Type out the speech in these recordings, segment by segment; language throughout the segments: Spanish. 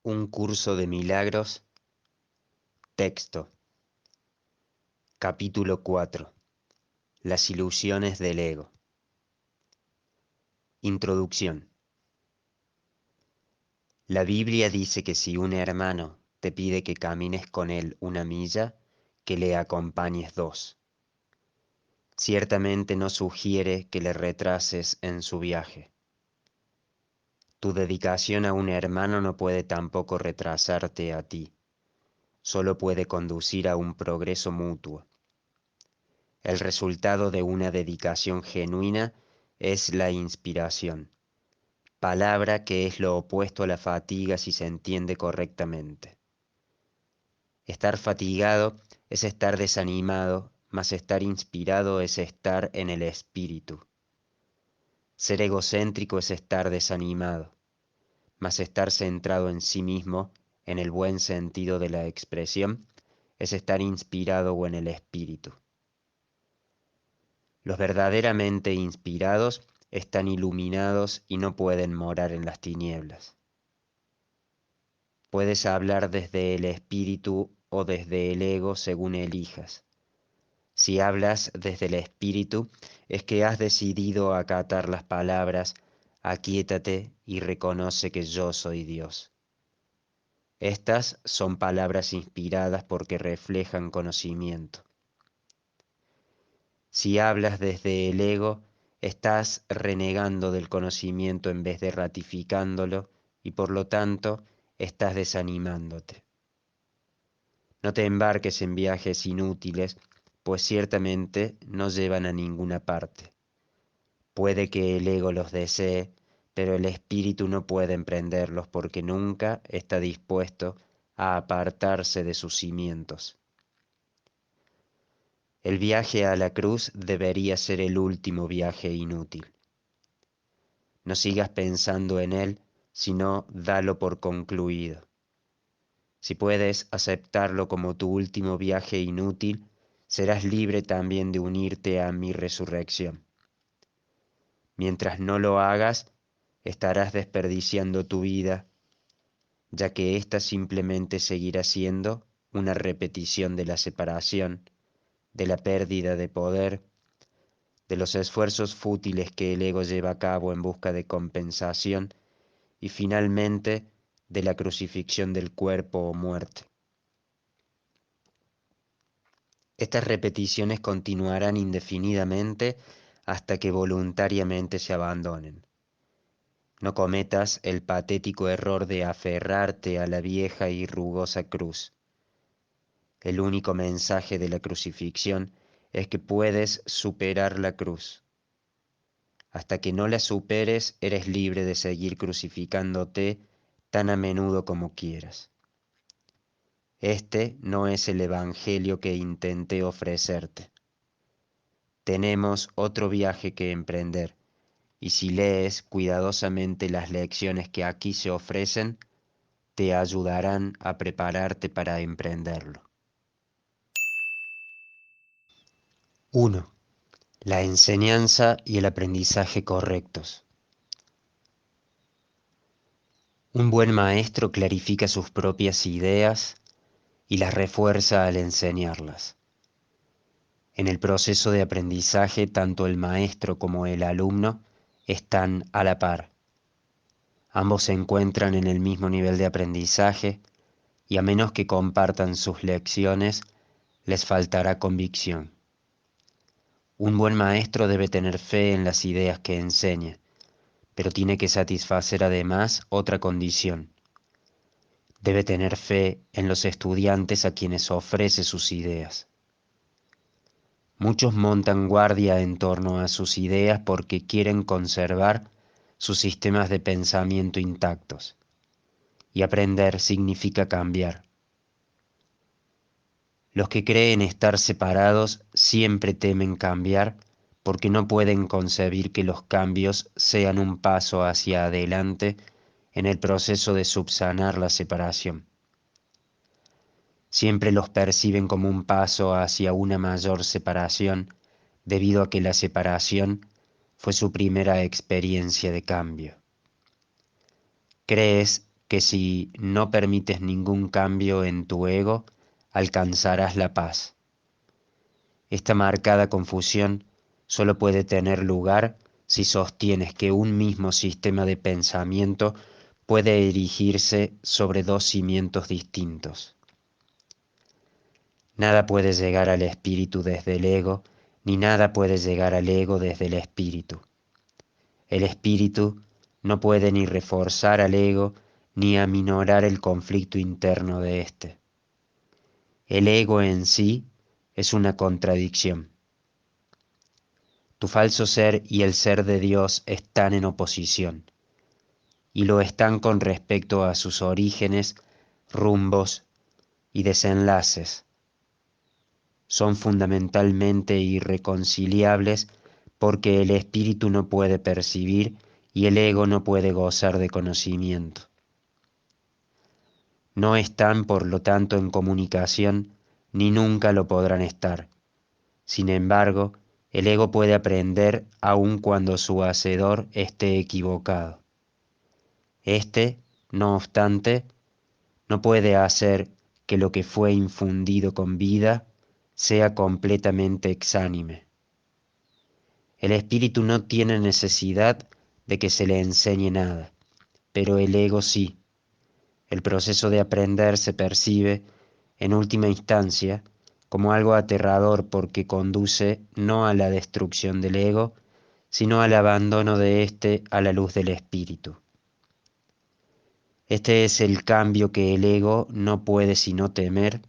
Un curso de milagros. Texto. Capítulo 4. Las ilusiones del ego. Introducción. La Biblia dice que si un hermano te pide que camines con él 1 milla, que le acompañes 2. Ciertamente no sugiere que le retrases en su viaje. Tu dedicación a un hermano no puede tampoco retrasarte a ti, solo puede conducir a un progreso mutuo. El resultado de una dedicación genuina es la inspiración, palabra que es lo opuesto a la fatiga si se entiende correctamente. Estar fatigado es estar desanimado, mas estar inspirado es estar en el espíritu. Ser egocéntrico es estar desanimado, mas estar centrado en sí mismo, en el buen sentido de la expresión, es estar inspirado o en el espíritu. Los verdaderamente inspirados están iluminados y no pueden morar en las tinieblas. Puedes hablar desde el espíritu o desde el ego según elijas. Si hablas desde el espíritu, es que has decidido acatar las palabras aquíétate y reconoce que yo soy Dios. Estas son palabras inspiradas porque reflejan conocimiento. Si hablas desde el ego, estás renegando del conocimiento en vez de ratificándolo y por lo tanto estás desanimándote. No te embarques en viajes inútiles, pues ciertamente no llevan a ninguna parte. Puede que el ego los desee, pero el espíritu no puede emprenderlos porque nunca está dispuesto a apartarse de sus cimientos. El viaje a la cruz debería ser el último viaje inútil. No sigas pensando en él, sino dalo por concluido. Si puedes aceptarlo como tu último viaje inútil, serás libre también de unirte a mi resurrección. Mientras no lo hagas, estarás desperdiciando tu vida, ya que ésta simplemente seguirá siendo una repetición de la separación, de la pérdida de poder, de los esfuerzos fútiles que el ego lleva a cabo en busca de compensación y finalmente de la crucifixión del cuerpo o muerte. Estas repeticiones continuarán indefinidamente hasta que voluntariamente se abandonen. No cometas el patético error de aferrarte a la vieja y rugosa cruz. El único mensaje de la crucifixión es que puedes superar la cruz. Hasta que no la superes, eres libre de seguir crucificándote tan a menudo como quieras. Este no es el evangelio que intenté ofrecerte. Tenemos otro viaje que emprender, y si lees cuidadosamente las lecciones que aquí se ofrecen, te ayudarán a prepararte para emprenderlo. 1. La enseñanza y el aprendizaje correctos. Un buen maestro clarifica sus propias ideas y las refuerza al enseñarlas. En el proceso de aprendizaje, tanto el maestro como el alumno están a la par. Ambos se encuentran en el mismo nivel de aprendizaje y a menos que compartan sus lecciones, les faltará convicción. Un buen maestro debe tener fe en las ideas que enseña, pero tiene que satisfacer además otra condición. Debe tener fe en los estudiantes a quienes ofrece sus ideas. Muchos montan guardia en torno a sus ideas porque quieren conservar sus sistemas de pensamiento intactos. Y aprender significa cambiar. Los que creen estar separados siempre temen cambiar porque no pueden concebir que los cambios sean un paso hacia adelante en el proceso de subsanar la separación. Siempre los perciben como un paso hacia una mayor separación debido a que la separación fue su primera experiencia de cambio. Crees que si no permites ningún cambio en tu ego, alcanzarás la paz. Esta marcada confusión solo puede tener lugar si sostienes que un mismo sistema de pensamiento puede erigirse sobre dos cimientos distintos. Nada puede llegar al espíritu desde el ego, ni nada puede llegar al ego desde el espíritu. El espíritu no puede ni reforzar al ego, ni aminorar el conflicto interno de éste. El ego en sí es una contradicción. Tu falso ser y el ser de Dios están en oposición, y lo están con respecto a sus orígenes, rumbos y desenlaces. Son fundamentalmente irreconciliables porque el espíritu no puede percibir y el ego no puede gozar de conocimiento. No están, por lo tanto, en comunicación, ni nunca lo podrán estar. Sin embargo, el ego puede aprender aun cuando su hacedor esté equivocado. Este, no obstante, no puede hacer que lo que fue infundido con vida sea completamente exánime. El espíritu no tiene necesidad de que se le enseñe nada, pero el ego sí. El proceso de aprender se percibe, en última instancia, como algo aterrador porque conduce no a la destrucción del ego, sino al abandono de éste a la luz del espíritu. Este es el cambio que el ego no puede sino temer,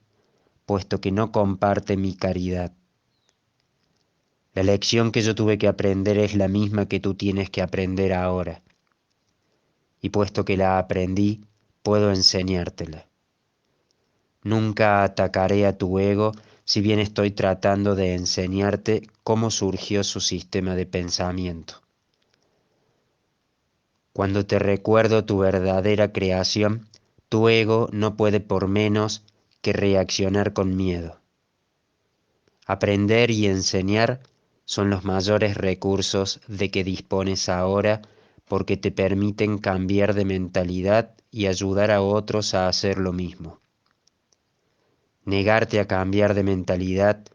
puesto que no comparte mi caridad. La lección que yo tuve que aprender es la misma que tú tienes que aprender ahora, y puesto que la aprendí, puedo enseñártela. Nunca atacaré a tu ego si bien estoy tratando de enseñarte cómo surgió su sistema de pensamiento. Cuando te recuerdo tu verdadera creación, tu ego no puede por menos que reaccionar con miedo. Aprender y enseñar son los mayores recursos de que dispones ahora porque te permiten cambiar de mentalidad y ayudar a otros a hacer lo mismo. Negarte a cambiar de mentalidad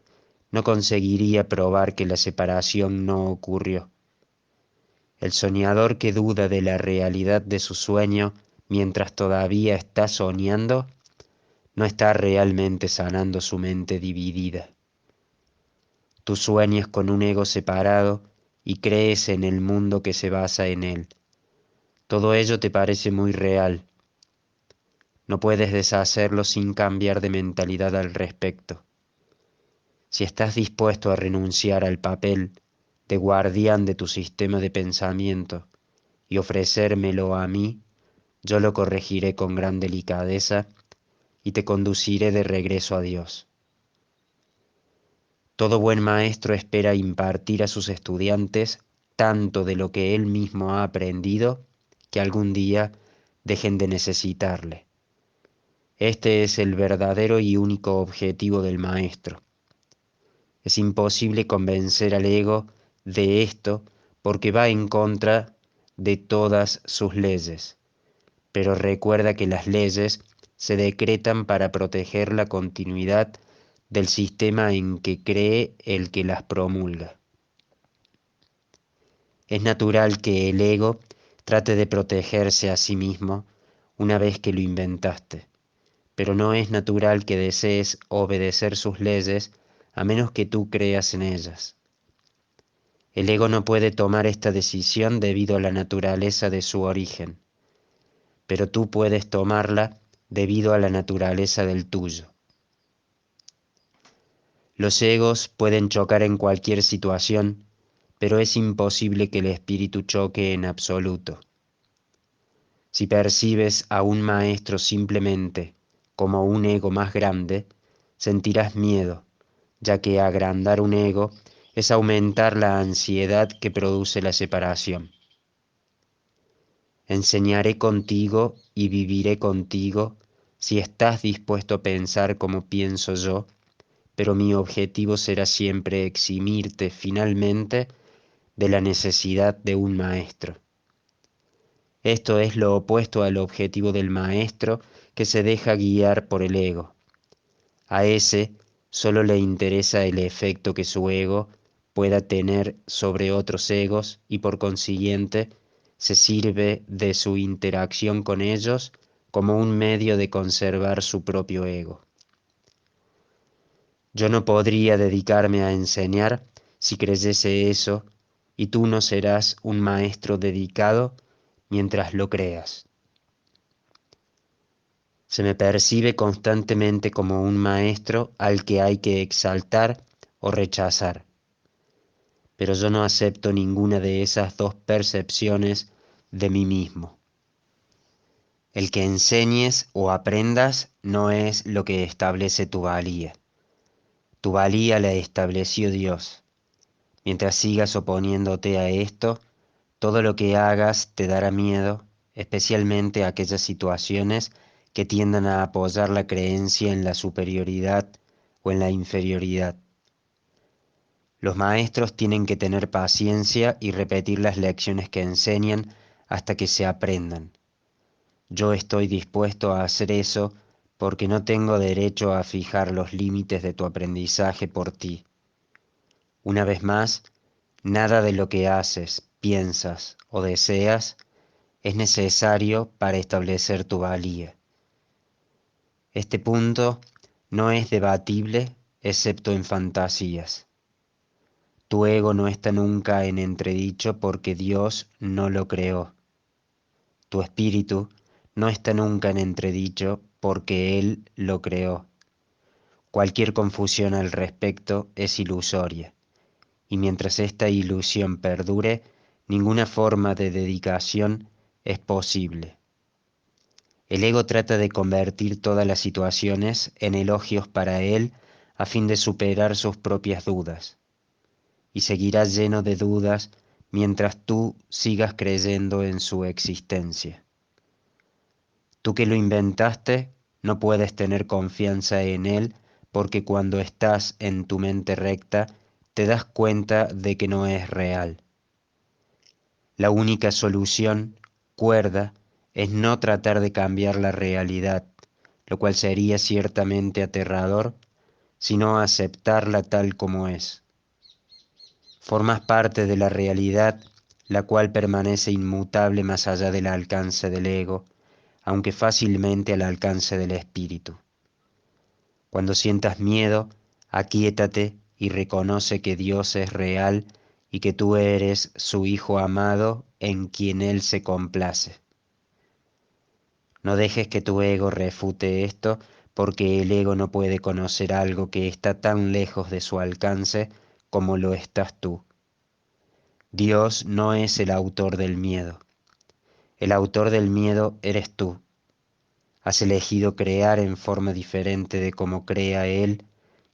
no conseguiría probar que la separación no ocurrió. El soñador que duda de la realidad de su sueño mientras todavía está soñando, no está realmente sanando su mente dividida. Tú sueñas con un ego separado y crees en el mundo que se basa en él. Todo ello te parece muy real. No puedes deshacerlo sin cambiar de mentalidad al respecto. Si estás dispuesto a renunciar al papel de guardián de tu sistema de pensamiento y ofrecérmelo a mí, yo lo corregiré con gran delicadeza y te conduciré de regreso a Dios. Todo buen maestro espera impartir a sus estudiantes tanto de lo que él mismo ha aprendido que algún día dejen de necesitarle. Este es el verdadero y único objetivo del maestro. Es imposible convencer al ego de esto porque va en contra de todas sus leyes, pero recuerda que las leyes se decretan para proteger la continuidad del sistema en que cree el que las promulga. Es natural que el ego trate de protegerse a sí mismo una vez que lo inventaste, pero no es natural que desees obedecer sus leyes a menos que tú creas en ellas. El ego no puede tomar esta decisión debido a la naturaleza de su origen, pero tú puedes tomarla debido a la naturaleza del tuyo. Los egos pueden chocar en cualquier situación, pero es imposible que el espíritu choque en absoluto. Si percibes a un maestro simplemente como un ego más grande, sentirás miedo, ya que agrandar un ego es aumentar la ansiedad que produce la separación. Enseñaré contigo y viviré contigo si estás dispuesto a pensar como pienso yo, pero mi objetivo será siempre eximirte finalmente de la necesidad de un maestro. Esto es lo opuesto al objetivo del maestro que se deja guiar por el ego. A ese solo le interesa el efecto que su ego pueda tener sobre otros egos y por consiguiente se sirve de su interacción con ellos como un medio de conservar su propio ego. Yo no podría dedicarme a enseñar si creyese eso, y tú no serás un maestro dedicado mientras lo creas. Se me percibe constantemente como un maestro al que hay que exaltar o rechazar, pero yo no acepto ninguna de esas dos percepciones de mí mismo. El que enseñes o aprendas no es lo que establece tu valía. Tu valía la estableció Dios. Mientras sigas oponiéndote a esto, todo lo que hagas te dará miedo, especialmente aquellas situaciones que tiendan a apoyar la creencia en la superioridad o en la inferioridad. Los maestros tienen que tener paciencia y repetir las lecciones que enseñan hasta que se aprendan. Yo estoy dispuesto a hacer eso porque no tengo derecho a fijar los límites de tu aprendizaje por ti. Una vez más, nada de lo que haces, piensas o deseas es necesario para establecer tu valía. Este punto no es debatible excepto en fantasías. Tu ego no está nunca en entredicho porque Dios no lo creó. Tu espíritu no está nunca en entredicho porque Él lo creó. Cualquier confusión al respecto es ilusoria, y mientras esta ilusión perdure, ninguna forma de dedicación es posible. El ego trata de convertir todas las situaciones en elogios para él a fin de superar sus propias dudas, y seguirá lleno de dudas mientras tú sigas creyendo en su existencia. Tú que lo inventaste, no puedes tener confianza en él porque cuando estás en tu mente recta, te das cuenta de que no es real. La única solución, cuerda, es no tratar de cambiar la realidad, lo cual sería ciertamente aterrador, sino aceptarla tal como es. Formas parte de la realidad, la cual permanece inmutable más allá del alcance del ego, aunque fácilmente al alcance del espíritu. Cuando sientas miedo, aquíétate y reconoce que Dios es real y que tú eres su Hijo amado en quien Él se complace. No dejes que tu ego refute esto, porque el ego no puede conocer algo que está tan lejos de su alcance como lo estás tú. Dios no es el autor del miedo. El autor del miedo eres tú. Has elegido crear en forma diferente de como crea Él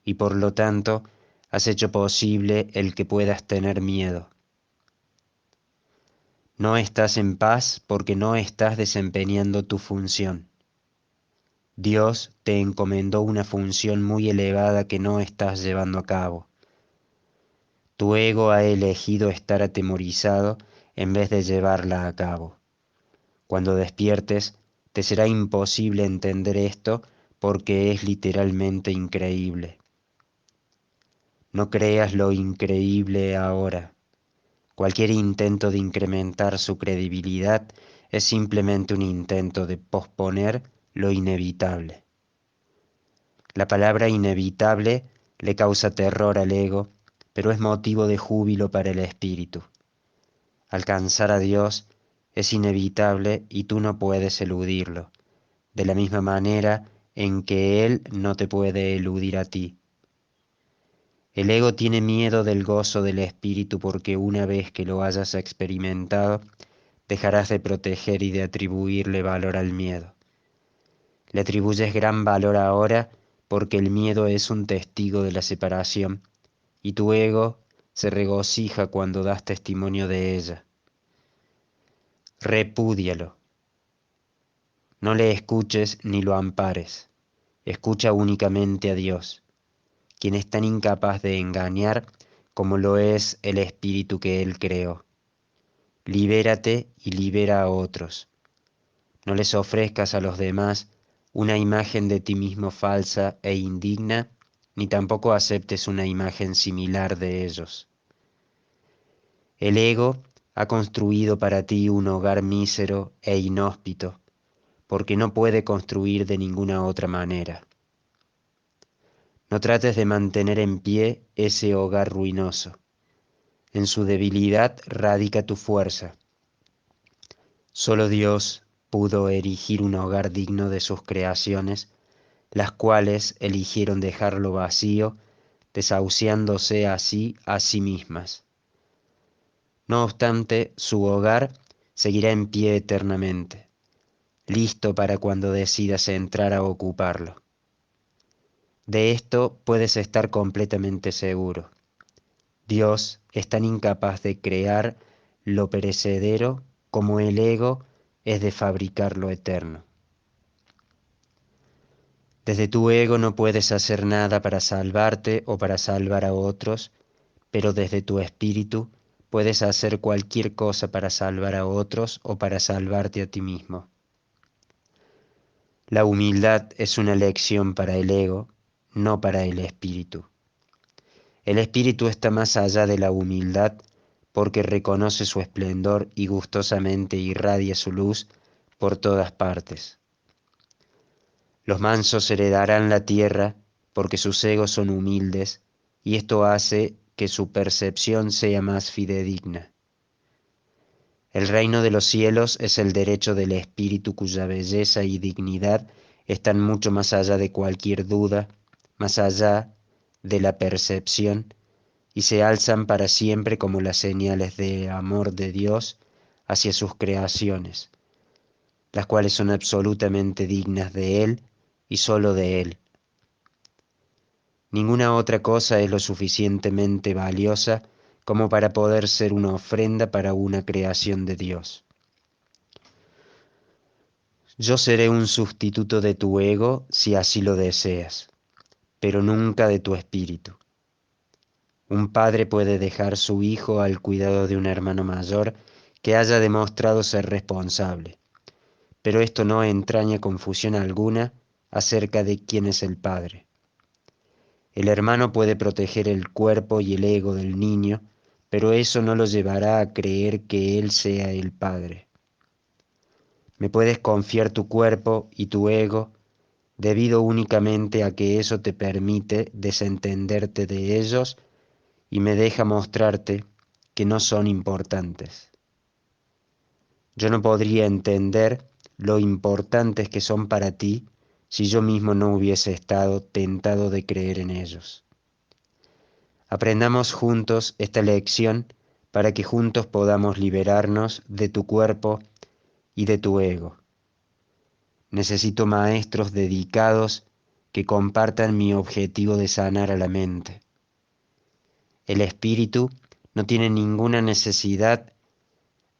y por lo tanto has hecho posible el que puedas tener miedo. No estás en paz porque no estás desempeñando tu función. Dios te encomendó una función muy elevada que no estás llevando a cabo. Tu ego ha elegido estar atemorizado en vez de llevarla a cabo. Cuando despiertes, te será imposible entender esto porque es literalmente increíble. No creas lo increíble ahora. Cualquier intento de incrementar su credibilidad es simplemente un intento de posponer lo inevitable. La palabra inevitable le causa terror al ego, pero es motivo de júbilo para el espíritu. Alcanzar a Dios es inevitable y tú no puedes eludirlo, de la misma manera en que Él no te puede eludir a ti. El ego tiene miedo del gozo del espíritu porque una vez que lo hayas experimentado, dejarás de proteger y de atribuirle valor al miedo. Le atribuyes gran valor ahora porque el miedo es un testigo de la separación y tu ego se regocija cuando das testimonio de ella. Repúdialo. No le escuches ni lo ampares. Escucha únicamente a Dios, quien es tan incapaz de engañar como lo es el espíritu que Él creó. Libérate y libera a otros. No les ofrezcas a los demás una imagen de ti mismo falsa e indigna, ni tampoco aceptes una imagen similar de ellos. El ego ha construido para ti un hogar mísero e inhóspito, porque no puede construir de ninguna otra manera. No trates de mantener en pie ese hogar ruinoso. En su debilidad radica tu fuerza. Solo Dios pudo erigir un hogar digno de sus creaciones, las cuales eligieron dejarlo vacío, desahuciándose así a sí mismas. No obstante, su hogar seguirá en pie eternamente, listo para cuando decidas entrar a ocuparlo. De esto puedes estar completamente seguro. Dios es tan incapaz de crear lo perecedero como el ego es de fabricar lo eterno. Desde tu ego no puedes hacer nada para salvarte o para salvar a otros, pero desde tu espíritu puedes hacer cualquier cosa para salvar a otros o para salvarte a ti mismo. La humildad es una lección para el ego, no para el espíritu. El espíritu está más allá de la humildad porque reconoce su esplendor y gustosamente irradia su luz por todas partes. Los mansos heredarán la tierra porque sus egos son humildes y esto hace que su percepción sea más fidedigna. El reino de los cielos es el derecho del espíritu cuya belleza y dignidad están mucho más allá de cualquier duda, más allá de la percepción, y se alzan para siempre como las señales de amor de Dios hacia sus creaciones, las cuales son absolutamente dignas de Él y sólo de Él. Ninguna otra cosa es lo suficientemente valiosa como para poder ser una ofrenda para una creación de Dios. Yo seré un sustituto de tu ego si así lo deseas, pero nunca de tu espíritu. Un padre puede dejar su hijo al cuidado de un hermano mayor que haya demostrado ser responsable, pero esto no entraña confusión alguna acerca de quién es el padre. El hermano puede proteger el cuerpo y el ego del niño, pero eso no lo llevará a creer que él sea el padre. Me puedes confiar tu cuerpo y tu ego debido únicamente a que eso te permite desentenderte de ellos y me deja mostrarte que no son importantes. Yo no podría entender lo importantes que son para ti si yo mismo no hubiese estado tentado de creer en ellos. Aprendamos juntos esta lección para que juntos podamos liberarnos de tu cuerpo y de tu ego. Necesito maestros dedicados que compartan mi objetivo de sanar a la mente. El espíritu no tiene ninguna necesidad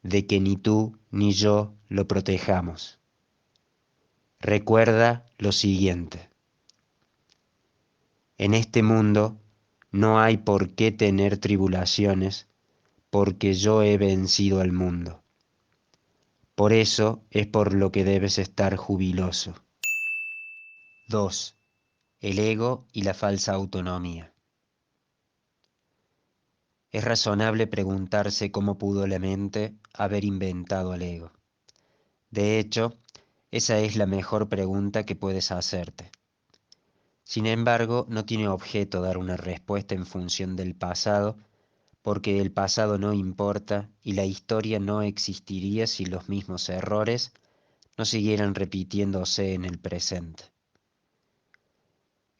de que ni tú ni yo lo protejamos. Recuerda lo siguiente. En este mundo no hay por qué tener tribulaciones, porque yo he vencido al mundo. Por eso es por lo que debes estar jubiloso. 2. El ego y la falsa autonomía. Es razonable preguntarse cómo pudo la mente haber inventado al ego. De hecho, esa es la mejor pregunta que puedes hacerte. Sin embargo, no tiene objeto dar una respuesta en función del pasado, porque el pasado no importa y la historia no existiría si los mismos errores no siguieran repitiéndose en el presente.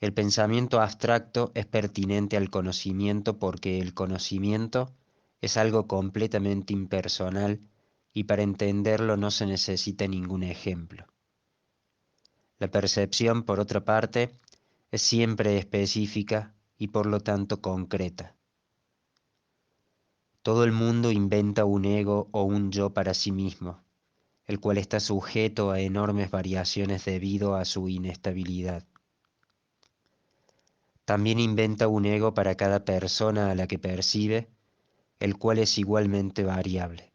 El pensamiento abstracto es pertinente al conocimiento porque el conocimiento es algo completamente impersonal y para entenderlo no se necesita ningún ejemplo. La percepción, por otra parte, es siempre específica y por lo tanto concreta. Todo el mundo inventa un ego o un yo para sí mismo, el cual está sujeto a enormes variaciones debido a su inestabilidad. También inventa un ego para cada persona a la que percibe, el cual es igualmente variable.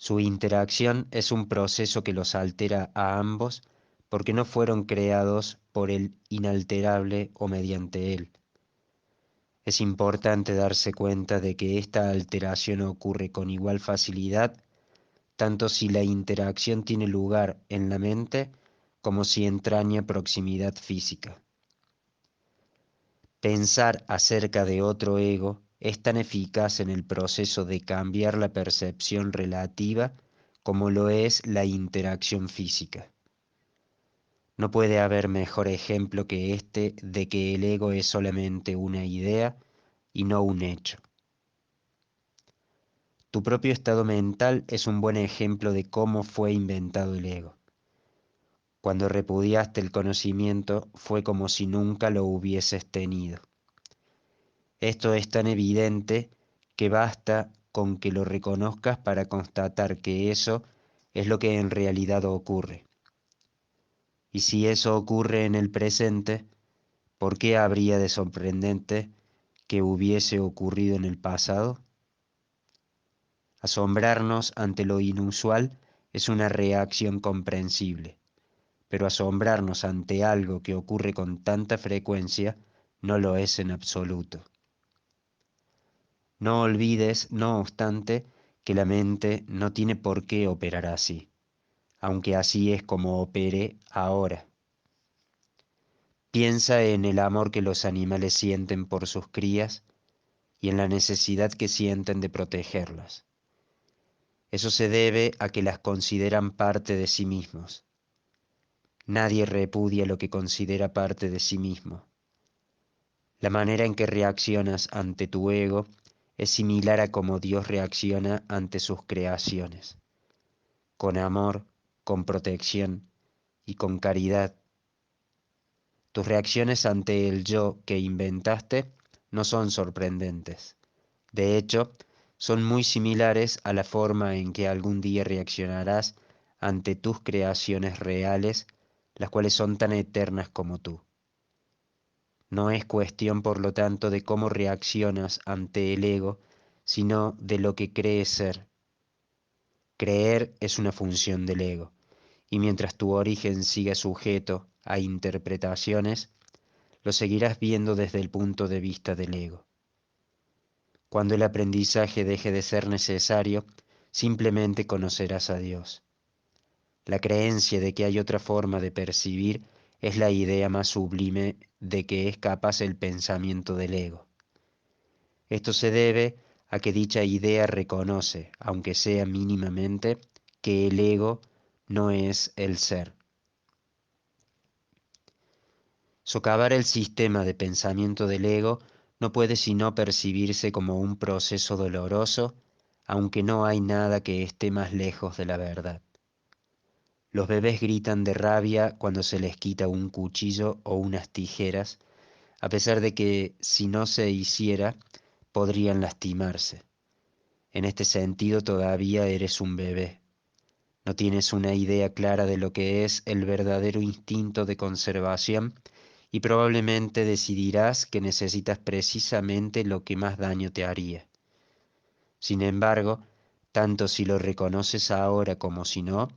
Su interacción es un proceso que los altera a ambos porque no fueron creados por el inalterable o mediante él. Es importante darse cuenta de que esta alteración ocurre con igual facilidad tanto si la interacción tiene lugar en la mente como si entraña proximidad física. Pensar acerca de otro ego es tan eficaz en el proceso de cambiar la percepción relativa como lo es la interacción física. No puede haber mejor ejemplo que este de que el ego es solamente una idea y no un hecho. Tu propio estado mental es un buen ejemplo de cómo fue inventado el ego. Cuando repudiaste el conocimiento fue como si nunca lo hubieses tenido. Esto es tan evidente que basta con que lo reconozcas para constatar que eso es lo que en realidad ocurre. Y si eso ocurre en el presente, ¿por qué habría de sorprendente que hubiese ocurrido en el pasado? Asombrarnos ante lo inusual es una reacción comprensible, pero asombrarnos ante algo que ocurre con tanta frecuencia no lo es en absoluto. No olvides, no obstante, que la mente no tiene por qué operar así, aunque así es como opere ahora. Piensa en el amor que los animales sienten por sus crías y en la necesidad que sienten de protegerlas. Eso se debe a que las consideran parte de sí mismos. Nadie repudia lo que considera parte de sí mismo. La manera en que reaccionas ante tu ego es similar a cómo Dios reacciona ante sus creaciones, con amor, con protección y con caridad. Tus reacciones ante el yo que inventaste no son sorprendentes. De hecho, son muy similares a la forma en que algún día reaccionarás ante tus creaciones reales, las cuales son tan eternas como tú. No es cuestión, por lo tanto, de cómo reaccionas ante el ego, sino de lo que crees ser. Creer es una función del ego, y mientras tu origen siga sujeto a interpretaciones, lo seguirás viendo desde el punto de vista del ego. Cuando el aprendizaje deje de ser necesario, simplemente conocerás a Dios. La creencia de que hay otra forma de percibir es la idea más sublime de que es capaz el pensamiento del ego. Esto se debe a que dicha idea reconoce, aunque sea mínimamente, que el ego no es el ser. Socavar el sistema de pensamiento del ego no puede sino percibirse como un proceso doloroso, aunque no hay nada que esté más lejos de la verdad. Los bebés gritan de rabia cuando se les quita un cuchillo o unas tijeras, a pesar de que si no se hiciera, podrían lastimarse. En este sentido todavía eres un bebé. No tienes una idea clara de lo que es el verdadero instinto de conservación y probablemente decidirás que necesitas precisamente lo que más daño te haría. Sin embargo, tanto si lo reconoces ahora como si no,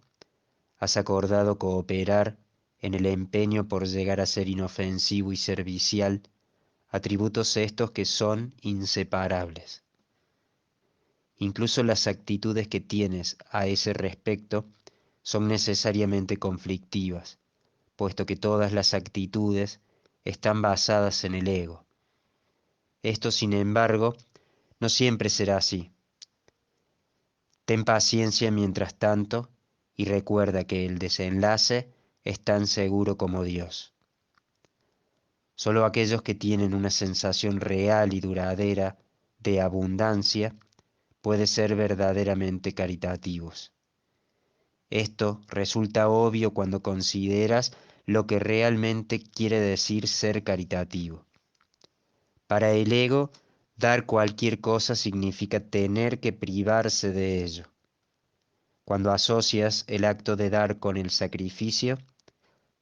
has acordado cooperar en el empeño por llegar a ser inofensivo y servicial, atributos estos que son inseparables. Incluso las actitudes que tienes a ese respecto son necesariamente conflictivas, puesto que todas las actitudes están basadas en el ego. Esto, sin embargo, no siempre será así. Ten paciencia mientras tanto y recuerda que el desenlace es tan seguro como Dios. Solo aquellos que tienen una sensación real y duradera de abundancia pueden ser verdaderamente caritativos. Esto resulta obvio cuando consideras lo que realmente quiere decir ser caritativo. Para el ego, dar cualquier cosa significa tener que privarse de ello. Cuando asocias el acto de dar con el sacrificio,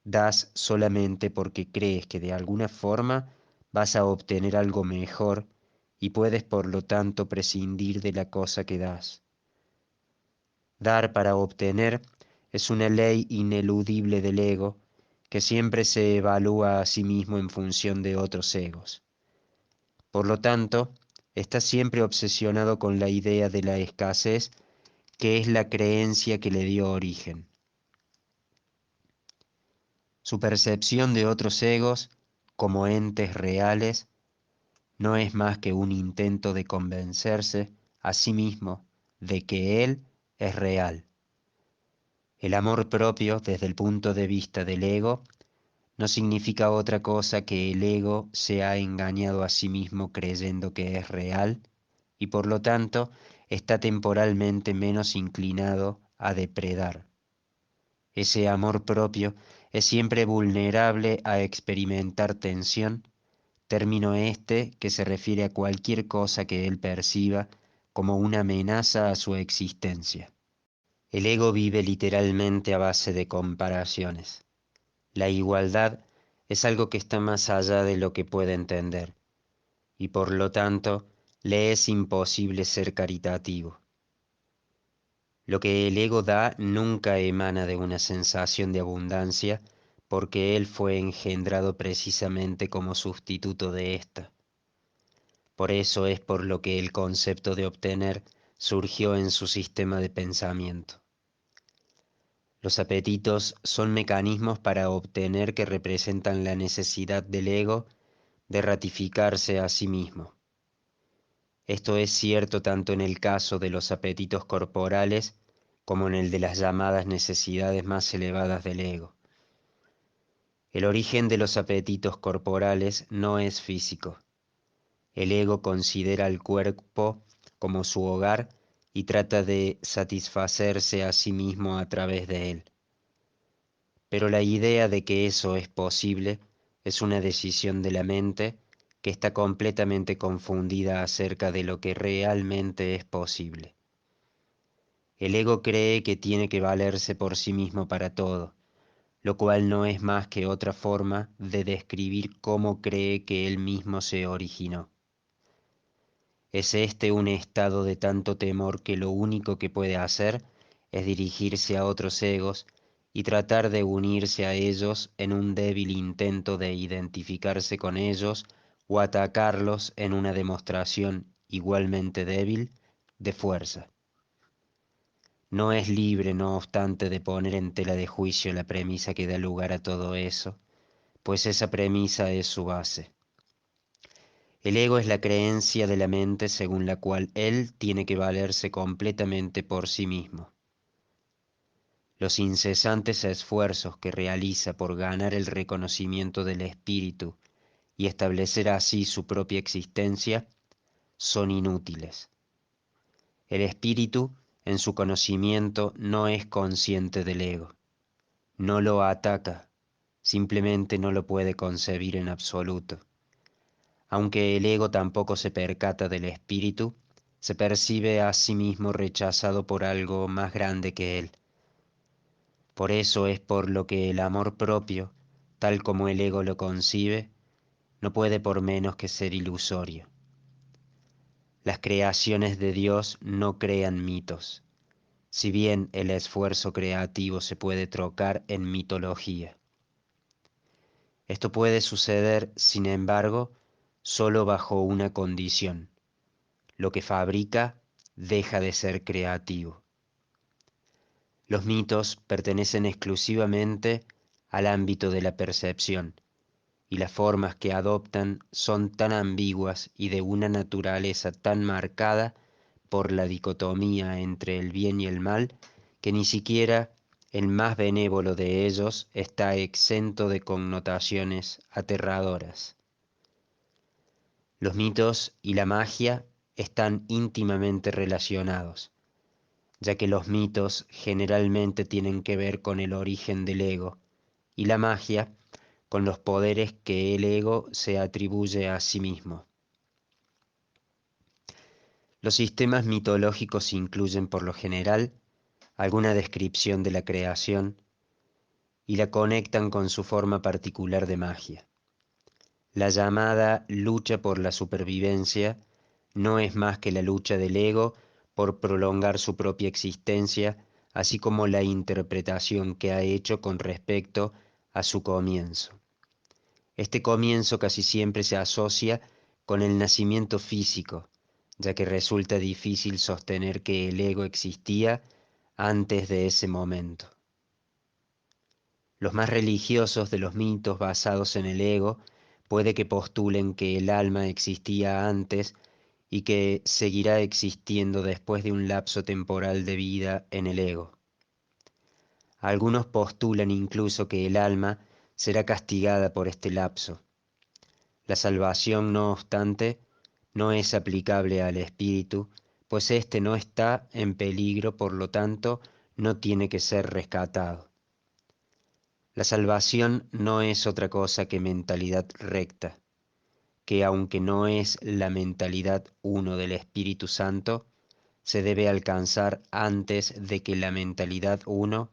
das solamente porque crees que de alguna forma vas a obtener algo mejor y puedes por lo tanto prescindir de la cosa que das. Dar para obtener es una ley ineludible del ego que siempre se evalúa a sí mismo en función de otros egos. Por lo tanto, está siempre obsesionado con la idea de la escasez, que es la creencia que le dio origen. Su percepción de otros egos como entes reales no es más que un intento de convencerse a sí mismo de que él es real. El amor propio, desde el punto de vista del ego, no significa otra cosa que el ego se ha engañado a sí mismo creyendo que es real y por lo tanto está temporalmente menos inclinado a depredar. Ese amor propio es siempre vulnerable a experimentar tensión, término este que se refiere a cualquier cosa que él perciba como una amenaza a su existencia. El ego vive literalmente a base de comparaciones. La igualdad es algo que está más allá de lo que puede entender, y por lo tanto le es imposible ser caritativo. Lo que el ego da nunca emana de una sensación de abundancia, porque él fue engendrado precisamente como sustituto de ésta. Por eso es por lo que el concepto de obtener surgió en su sistema de pensamiento. Los apetitos son mecanismos para obtener que representan la necesidad del ego de ratificarse a sí mismo. Esto es cierto tanto en el caso de los apetitos corporales como en el de las llamadas necesidades más elevadas del ego. El origen de los apetitos corporales no es físico. El ego considera al cuerpo como su hogar y trata de satisfacerse a sí mismo a través de él. Pero la idea de que eso es posible es una decisión de la mente que está completamente confundida acerca de lo que realmente es posible. El ego cree que tiene que valerse por sí mismo para todo, lo cual no es más que otra forma de describir cómo cree que él mismo se originó. Es este un estado de tanto temor que lo único que puede hacer es dirigirse a otros egos y tratar de unirse a ellos en un débil intento de identificarse con ellos o atacarlos en una demostración igualmente débil de fuerza. No es libre, no obstante, de poner en tela de juicio la premisa que da lugar a todo eso, pues esa premisa es su base. El ego es la creencia de la mente según la cual él tiene que valerse completamente por sí mismo. Los incesantes esfuerzos que realiza por ganar el reconocimiento del espíritu y establecer así su propia existencia son inútiles. El espíritu, en su conocimiento, no es consciente del ego, no lo ataca, simplemente no lo puede concebir en absoluto. Aunque el ego tampoco se percata del espíritu, se percibe a sí mismo rechazado por algo más grande que él. Por eso es por lo que el amor propio, tal como el ego lo concibe, no puede por menos que ser ilusorio. Las creaciones de Dios no crean mitos, si bien el esfuerzo creativo se puede trocar en mitología. Esto puede suceder, sin embargo, solo bajo una condición: lo que fabrica deja de ser creativo. Los mitos pertenecen exclusivamente al ámbito de la percepción, y las formas que adoptan son tan ambiguas y de una naturaleza tan marcada por la dicotomía entre el bien y el mal, que ni siquiera el más benévolo de ellos está exento de connotaciones aterradoras. Los mitos y la magia están íntimamente relacionados, ya que los mitos generalmente tienen que ver con el origen del ego y la magia con los poderes que el ego se atribuye a sí mismo. Los sistemas mitológicos incluyen por lo general alguna descripción de la creación y la conectan con su forma particular de magia. La llamada lucha por la supervivencia no es más que la lucha del ego por prolongar su propia existencia así como la interpretación que ha hecho con respecto a su comienzo. Este comienzo casi siempre se asocia con el nacimiento físico, ya que resulta difícil sostener que el ego existía antes de ese momento. Los más religiosos de los mitos basados en el ego puede que postulen que el alma existía antes y que seguirá existiendo después de un lapso temporal de vida en el ego. Algunos postulan incluso que el alma será castigada por este lapso. La salvación, no obstante, no es aplicable al espíritu, pues éste no está en peligro, por lo tanto, no tiene que ser rescatado. La salvación no es otra cosa que mentalidad recta, que aunque no es la mentalidad uno del Espíritu Santo, se debe alcanzar antes de que la mentalidad uno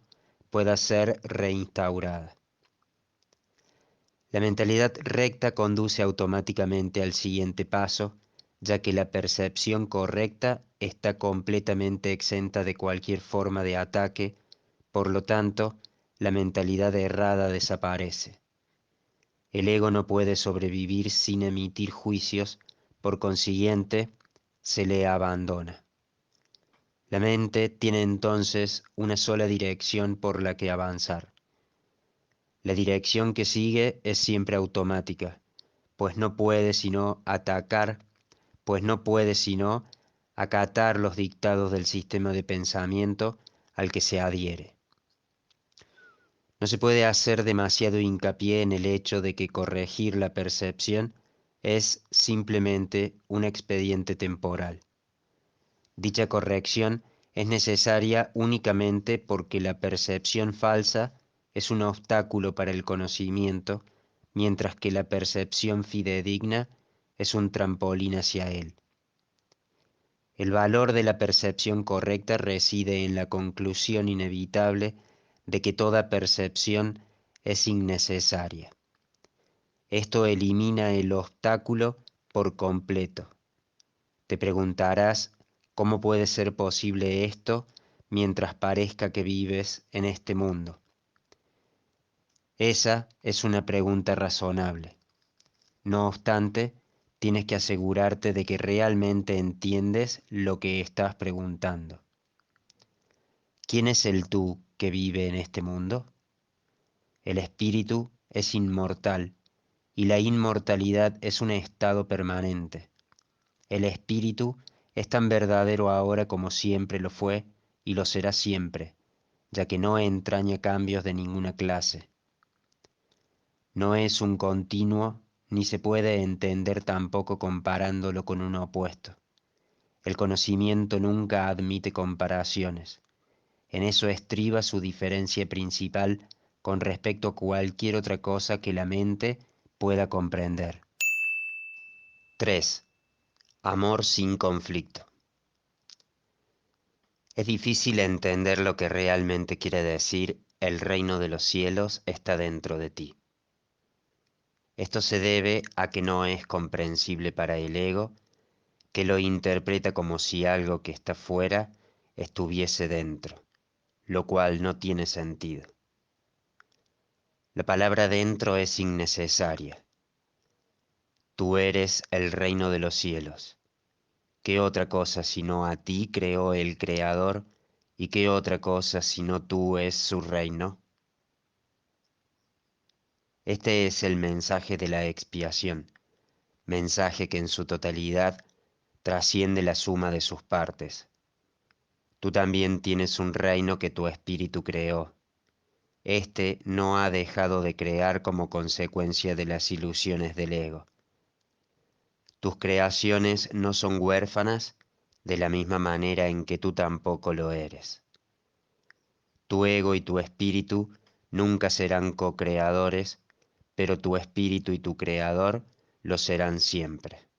pueda ser reinstaurada. La mentalidad recta conduce automáticamente al siguiente paso, ya que la percepción correcta está completamente exenta de cualquier forma de ataque, por lo tanto, la mentalidad errada desaparece. El ego no puede sobrevivir sin emitir juicios, por consiguiente, se le abandona. La mente tiene entonces una sola dirección por la que avanzar. La dirección que sigue es siempre automática, pues no puede sino atacar, pues no puede sino acatar los dictados del sistema de pensamiento al que se adhiere. No se puede hacer demasiado hincapié en el hecho de que corregir la percepción es simplemente un expediente temporal. Dicha corrección es necesaria únicamente porque la percepción falsa es un obstáculo para el conocimiento, mientras que la percepción fidedigna es un trampolín hacia él. El valor de la percepción correcta reside en la conclusión inevitable de que toda percepción es innecesaria. Esto elimina el obstáculo por completo. Te preguntarás cómo puede ser posible esto mientras parezca que vives en este mundo. Esa es una pregunta razonable. No obstante, tienes que asegurarte de que realmente entiendes lo que estás preguntando. ¿Quién es el tú que vive en este mundo? El espíritu es inmortal y la inmortalidad es un estado permanente. El espíritu es tan verdadero ahora como siempre lo fue y lo será siempre, ya que no entraña cambios de ninguna clase. No es un continuo, ni se puede entender tampoco comparándolo con un opuesto. El conocimiento nunca admite comparaciones. En eso estriba su diferencia principal con respecto a cualquier otra cosa que la mente pueda comprender. 3. Amor sin conflicto. Es difícil entender lo que realmente quiere decir el reino de los cielos está dentro de ti. Esto se debe a que no es comprensible para el ego, que lo interpreta como si algo que está fuera estuviese dentro, lo cual no tiene sentido. La palabra dentro es innecesaria. Tú eres el reino de los cielos. ¿Qué otra cosa sino a ti creó el Creador? ¿Y qué otra cosa sino tú es su reino? Este es el mensaje de la expiación, mensaje que en su totalidad trasciende la suma de sus partes. Tú también tienes un reino que tu espíritu creó. Este no ha dejado de crear como consecuencia de las ilusiones del ego. Tus creaciones no son huérfanas de la misma manera en que tú tampoco lo eres. Tu ego y tu espíritu nunca serán co-creadores, pero tu espíritu y tu creador lo serán siempre.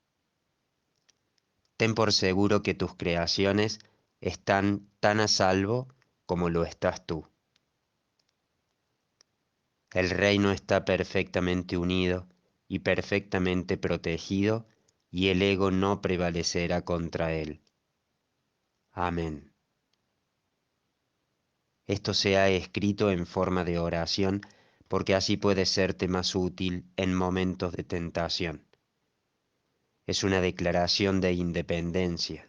Ten por seguro que tus creaciones están tan a salvo como lo estás tú. El reino está perfectamente unido y perfectamente protegido, y el ego no prevalecerá contra él. Amén. Esto se ha escrito en forma de oración porque así puede serte más útil en momentos de tentación. Es una declaración de independencia.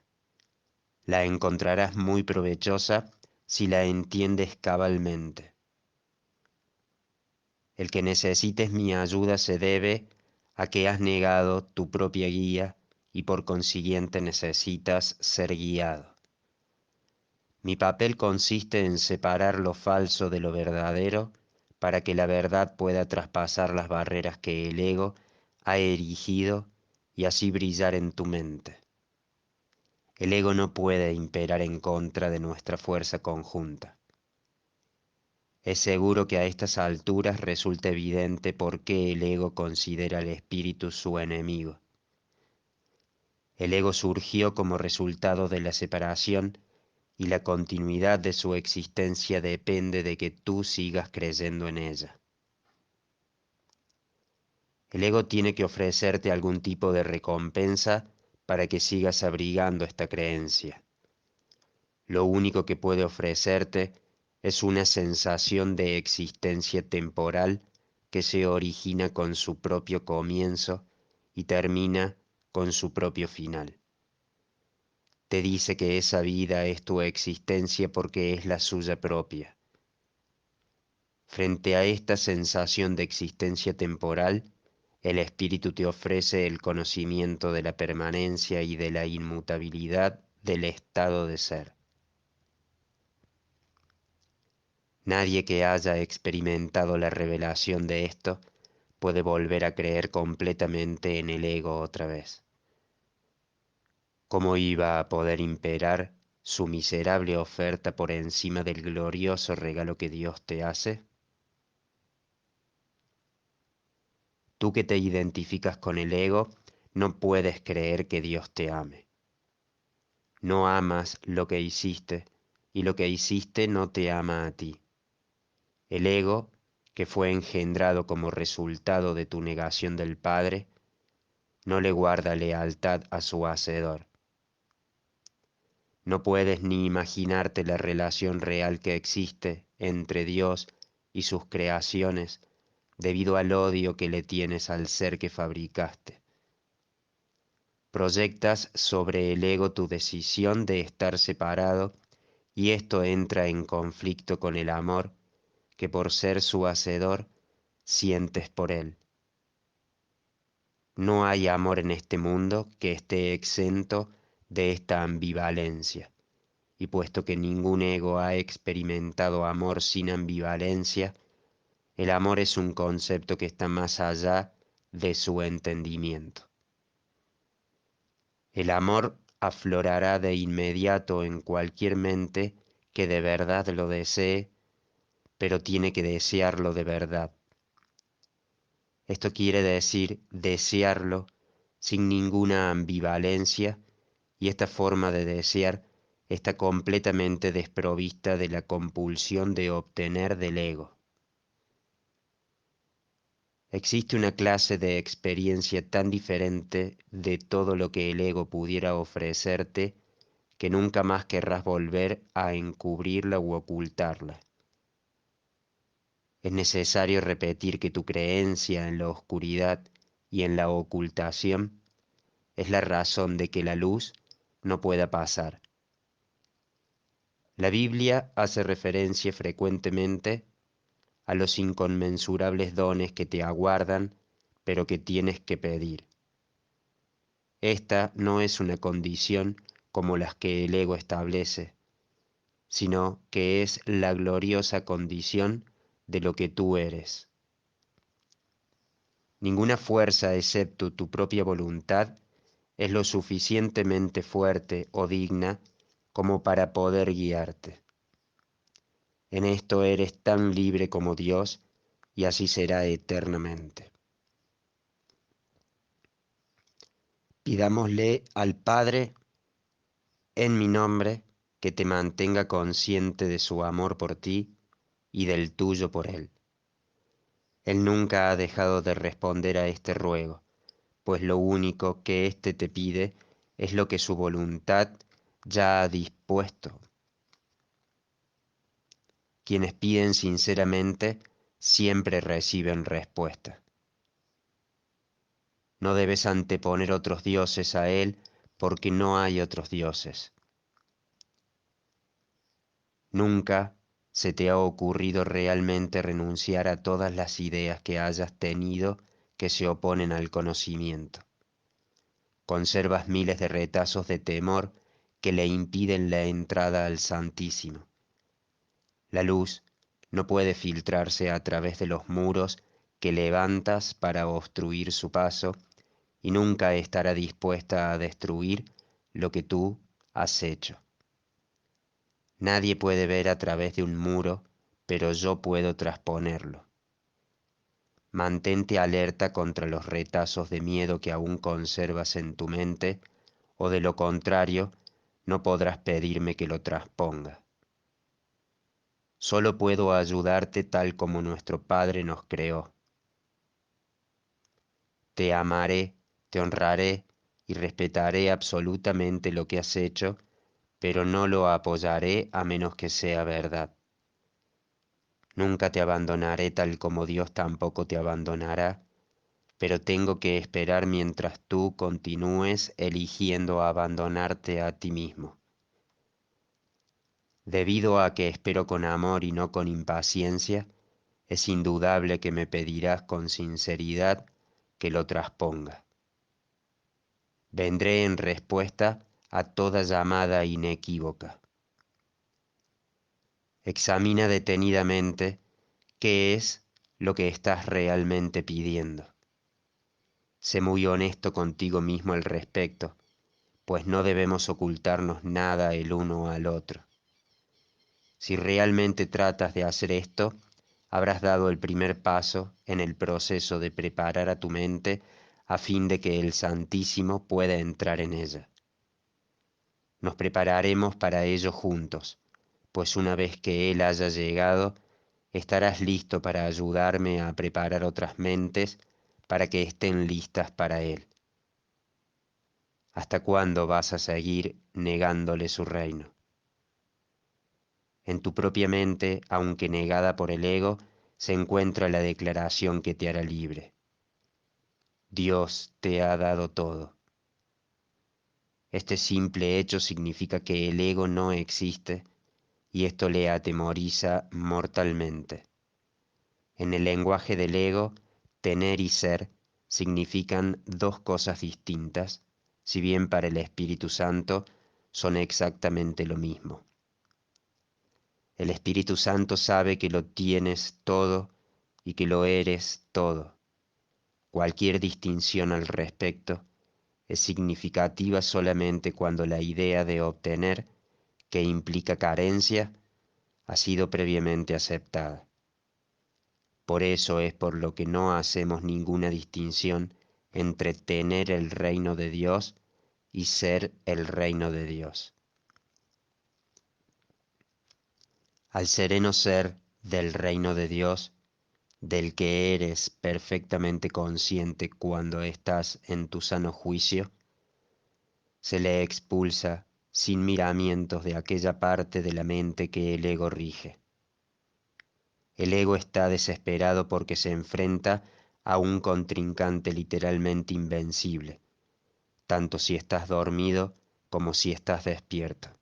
La encontrarás muy provechosa si la entiendes cabalmente. El que necesites mi ayuda se debe a que has negado tu propia guía y por consiguiente necesitas ser guiado. Mi papel consiste en separar lo falso de lo verdadero para que la verdad pueda traspasar las barreras que el ego ha erigido y así brillar en tu mente. El ego no puede imperar en contra de nuestra fuerza conjunta. Es seguro que a estas alturas resulta evidente por qué el ego considera al espíritu su enemigo. El ego surgió como resultado de la separación y la continuidad de su existencia depende de que tú sigas creyendo en ella. El ego tiene que ofrecerte algún tipo de recompensa para que sigas abrigando esta creencia. Lo único que puede ofrecerte es una sensación de existencia temporal que se origina con su propio comienzo y termina con su propio final. Te dice que esa vida es tu existencia porque es la suya propia. Frente a esta sensación de existencia temporal, el espíritu te ofrece el conocimiento de la permanencia y de la inmutabilidad del estado de ser. Nadie que haya experimentado la revelación de esto puede volver a creer completamente en el ego otra vez. ¿Cómo iba a poder imperar su miserable oferta por encima del glorioso regalo que Dios te hace? Tú que te identificas con el ego, no puedes creer que Dios te ame. No amas lo que hiciste y lo que hiciste no te ama a ti. El ego, que fue engendrado como resultado de tu negación del Padre, no le guarda lealtad a su Hacedor. No puedes ni imaginarte la relación real que existe entre Dios y sus creaciones debido al odio que le tienes al ser que fabricaste. Proyectas sobre el ego tu decisión de estar separado y esto entra en conflicto con el amor que por ser su hacedor sientes por él. No hay amor en este mundo que esté exento de esta ambivalencia, y puesto que ningún ego ha experimentado amor sin ambivalencia, el amor es un concepto que está más allá de su entendimiento. El amor aflorará de inmediato en cualquier mente que de verdad lo desee, pero tiene que desearlo de verdad. Esto quiere decir desearlo sin ninguna ambivalencia y esta forma de desear está completamente desprovista de la compulsión de obtener del ego. Existe una clase de experiencia tan diferente de todo lo que el ego pudiera ofrecerte que nunca más querrás volver a encubrirla u ocultarla. Es necesario repetir que tu creencia en la oscuridad y en la ocultación es la razón de que la luz no pueda pasar. La Biblia hace referencia frecuentemente a los inconmensurables dones que te aguardan, pero que tienes que pedir. Esta no es una condición como las que el ego establece, sino que es la gloriosa condición de lo que tú eres. Ninguna fuerza excepto tu propia voluntad es lo suficientemente fuerte o digna como para poder guiarte. En esto eres tan libre como Dios y así será eternamente. Pidámosle al Padre en mi nombre que te mantenga consciente de su amor por ti y del tuyo por Él. Él nunca ha dejado de responder a este ruego, pues lo único que éste te pide es lo que su voluntad ya ha dispuesto. Quienes piden sinceramente siempre reciben respuesta. No debes anteponer otros dioses a Él, porque no hay otros dioses. Nunca se te ha ocurrido realmente renunciar a todas las ideas que hayas tenido que se oponen al conocimiento. Conservas miles de retazos de temor que le impiden la entrada al Santísimo. La luz no puede filtrarse a través de los muros que levantas para obstruir su paso y nunca estará dispuesta a destruir lo que tú has hecho. Nadie puede ver a través de un muro, pero yo puedo trasponerlo. Mantente alerta contra los retazos de miedo que aún conservas en tu mente, o de lo contrario, no podrás pedirme que lo trasponga. Solo puedo ayudarte tal como nuestro Padre nos creó. Te amaré, te honraré y respetaré absolutamente lo que has hecho, pero no lo apoyaré a menos que sea verdad. Nunca te abandonaré tal como Dios tampoco te abandonará, pero tengo que esperar mientras tú continúes eligiendo abandonarte a ti mismo. Debido a que espero con amor y no con impaciencia, es indudable que me pedirás con sinceridad que lo trasponga. Vendré en respuesta a toda llamada inequívoca. Examina detenidamente qué es lo que estás realmente pidiendo. Sé muy honesto contigo mismo al respecto, pues no debemos ocultarnos nada el uno al otro. Si realmente tratas de hacer esto, habrás dado el primer paso en el proceso de preparar a tu mente a fin de que el Santísimo pueda entrar en ella. Nos prepararemos para ello juntos, pues una vez que Él haya llegado, estarás listo para ayudarme a preparar otras mentes para que estén listas para Él. ¿Hasta cuándo vas a seguir negándole su reino? En tu propia mente, aunque negada por el ego, se encuentra la declaración que te hará libre. Dios te ha dado todo. Este simple hecho significa que el ego no existe y esto le atemoriza mortalmente. En el lenguaje del ego, tener y ser significan dos cosas distintas, si bien para el Espíritu Santo son exactamente lo mismo. El Espíritu Santo sabe que lo tienes todo y que lo eres todo. Cualquier distinción al respecto es significativa solamente cuando la idea de obtener, que implica carencia, ha sido previamente aceptada. Por eso es por lo que no hacemos ninguna distinción entre tener el reino de Dios y ser el reino de Dios. Al sereno ser del reino de Dios, del que eres perfectamente consciente cuando estás en tu sano juicio, se le expulsa sin miramientos de aquella parte de la mente que el ego rige. El ego está desesperado porque se enfrenta a un contrincante literalmente invencible, tanto si estás dormido como si estás despierto.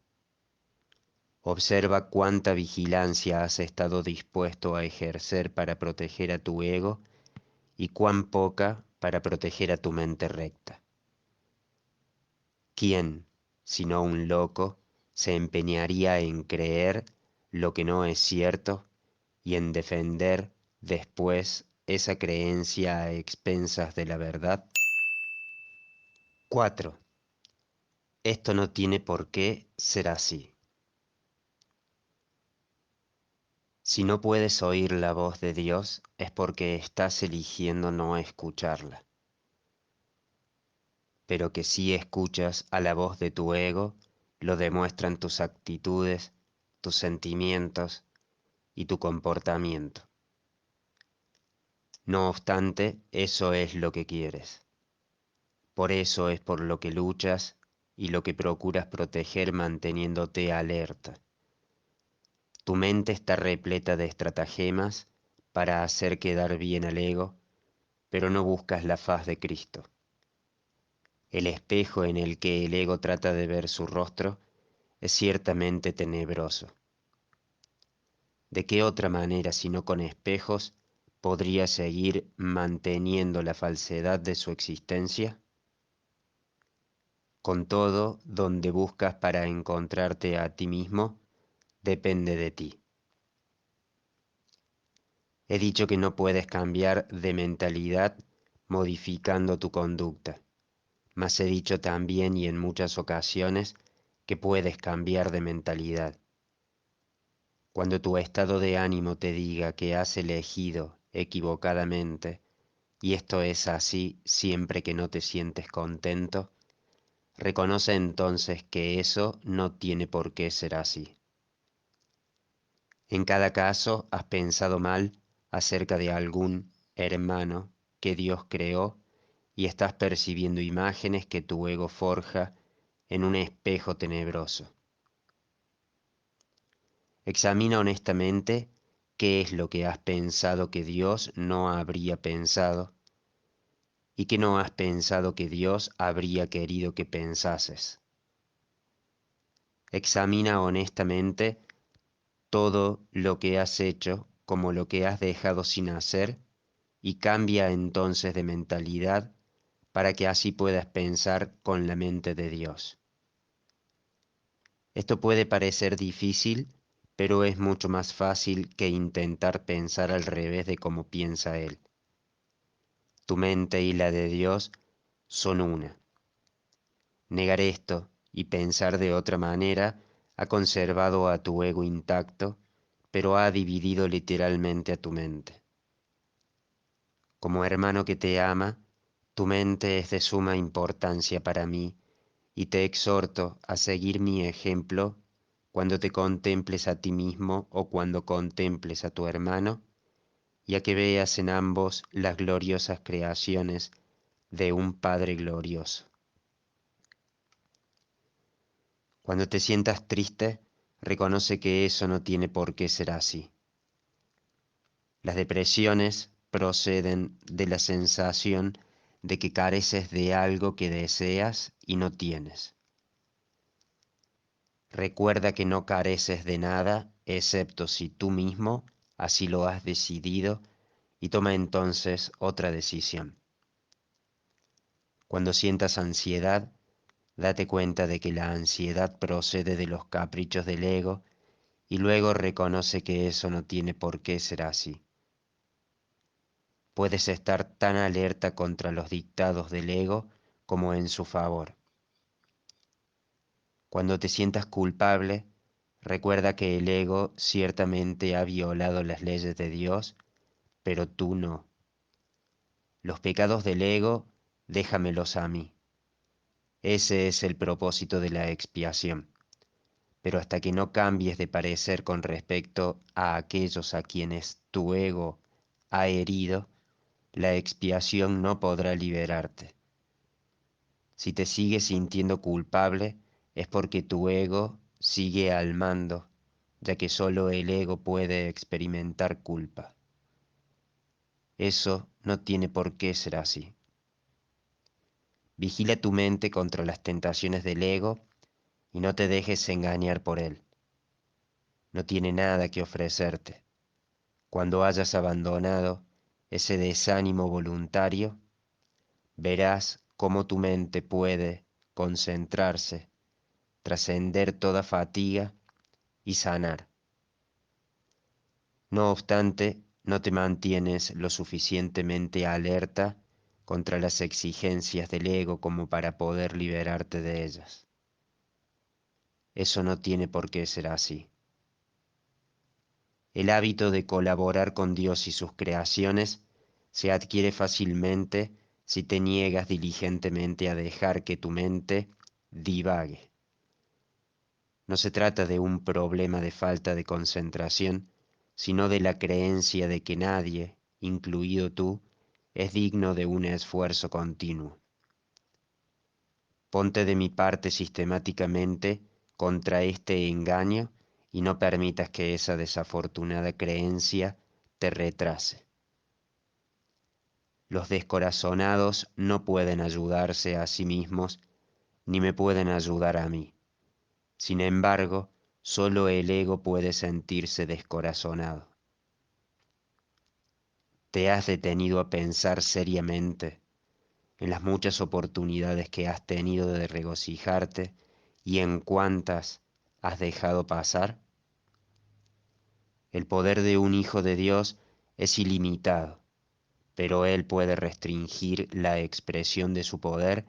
Observa cuánta vigilancia has estado dispuesto a ejercer para proteger a tu ego y cuán poca para proteger a tu mente recta. ¿Quién, sino un loco, se empeñaría en creer lo que no es cierto y en defender después esa creencia a expensas de la verdad? 4. Esto no tiene por qué ser así. Si no puedes oír la voz de Dios es porque estás eligiendo no escucharla, pero que si escuchas a la voz de tu ego, lo demuestran tus actitudes, tus sentimientos y tu comportamiento. No obstante, eso es lo que quieres. Por eso es por lo que luchas y lo que procuras proteger manteniéndote alerta. Tu mente está repleta de estratagemas para hacer quedar bien al ego, pero no buscas la faz de Cristo. El espejo en el que el ego trata de ver su rostro es ciertamente tenebroso. ¿De qué otra manera, sino con espejos, podría seguir manteniendo la falsedad de su existencia? Con todo, donde buscas para encontrarte a ti mismo, depende de ti. He dicho que no puedes cambiar de mentalidad modificando tu conducta, mas he dicho también y en muchas ocasiones que puedes cambiar de mentalidad. Cuando tu estado de ánimo te diga que has elegido equivocadamente, y esto es así siempre que no te sientes contento, reconoce entonces que eso no tiene por qué ser así. En cada caso has pensado mal acerca de algún hermano que Dios creó y estás percibiendo imágenes que tu ego forja en un espejo tenebroso. Examina honestamente qué es lo que has pensado que Dios no habría pensado y que no has pensado que Dios habría querido que pensases. Examina honestamente todo lo que has hecho como lo que has dejado sin hacer y cambia entonces de mentalidad para que así puedas pensar con la mente de Dios. Esto puede parecer difícil, pero es mucho más fácil que intentar pensar al revés de cómo piensa Él. Tu mente y la de Dios son una. Negar esto y pensar de otra manera ha conservado a tu ego intacto, pero ha dividido literalmente a tu mente. Como hermano que te ama, tu mente es de suma importancia para mí y te exhorto a seguir mi ejemplo cuando te contemples a ti mismo o cuando contemples a tu hermano, y a que veas en ambos las gloriosas creaciones de un Padre glorioso. Cuando te sientas triste, reconoce que eso no tiene por qué ser así. Las depresiones proceden de la sensación de que careces de algo que deseas y no tienes. Recuerda que no careces de nada excepto si tú mismo así lo has decidido y toma entonces otra decisión. Cuando sientas ansiedad, date cuenta de que la ansiedad procede de los caprichos del ego y luego reconoce que eso no tiene por qué ser así. Puedes estar tan alerta contra los dictados del ego como en su favor. Cuando te sientas culpable, recuerda que el ego ciertamente ha violado las leyes de Dios, pero tú no. Los pecados del ego, déjamelos a mí. Ese es el propósito de la expiación. Pero hasta que no cambies de parecer con respecto a aquellos a quienes tu ego ha herido, la expiación no podrá liberarte. Si te sigues sintiendo culpable, es porque tu ego sigue al mando, ya que solo el ego puede experimentar culpa. Eso no tiene por qué ser así. Vigila tu mente contra las tentaciones del ego y no te dejes engañar por él. No tiene nada que ofrecerte. Cuando hayas abandonado ese desánimo voluntario, verás cómo tu mente puede concentrarse, trascender toda fatiga y sanar. No obstante, no te mantienes lo suficientemente alerta contra las exigencias del ego como para poder liberarte de ellas. Eso no tiene por qué ser así. El hábito de colaborar con Dios y sus creaciones se adquiere fácilmente si te niegas diligentemente a dejar que tu mente divague. No se trata de un problema de falta de concentración, sino de la creencia de que nadie, incluido tú, es digno de un esfuerzo continuo. Ponte de mi parte sistemáticamente contra este engaño y no permitas que esa desafortunada creencia te retrase. Los descorazonados no pueden ayudarse a sí mismos ni me pueden ayudar a mí. Sin embargo, solo el ego puede sentirse descorazonado. ¿Te has detenido a pensar seriamente en las muchas oportunidades que has tenido de regocijarte y en cuántas has dejado pasar? El poder de un hijo de Dios es ilimitado, pero Él puede restringir la expresión de su poder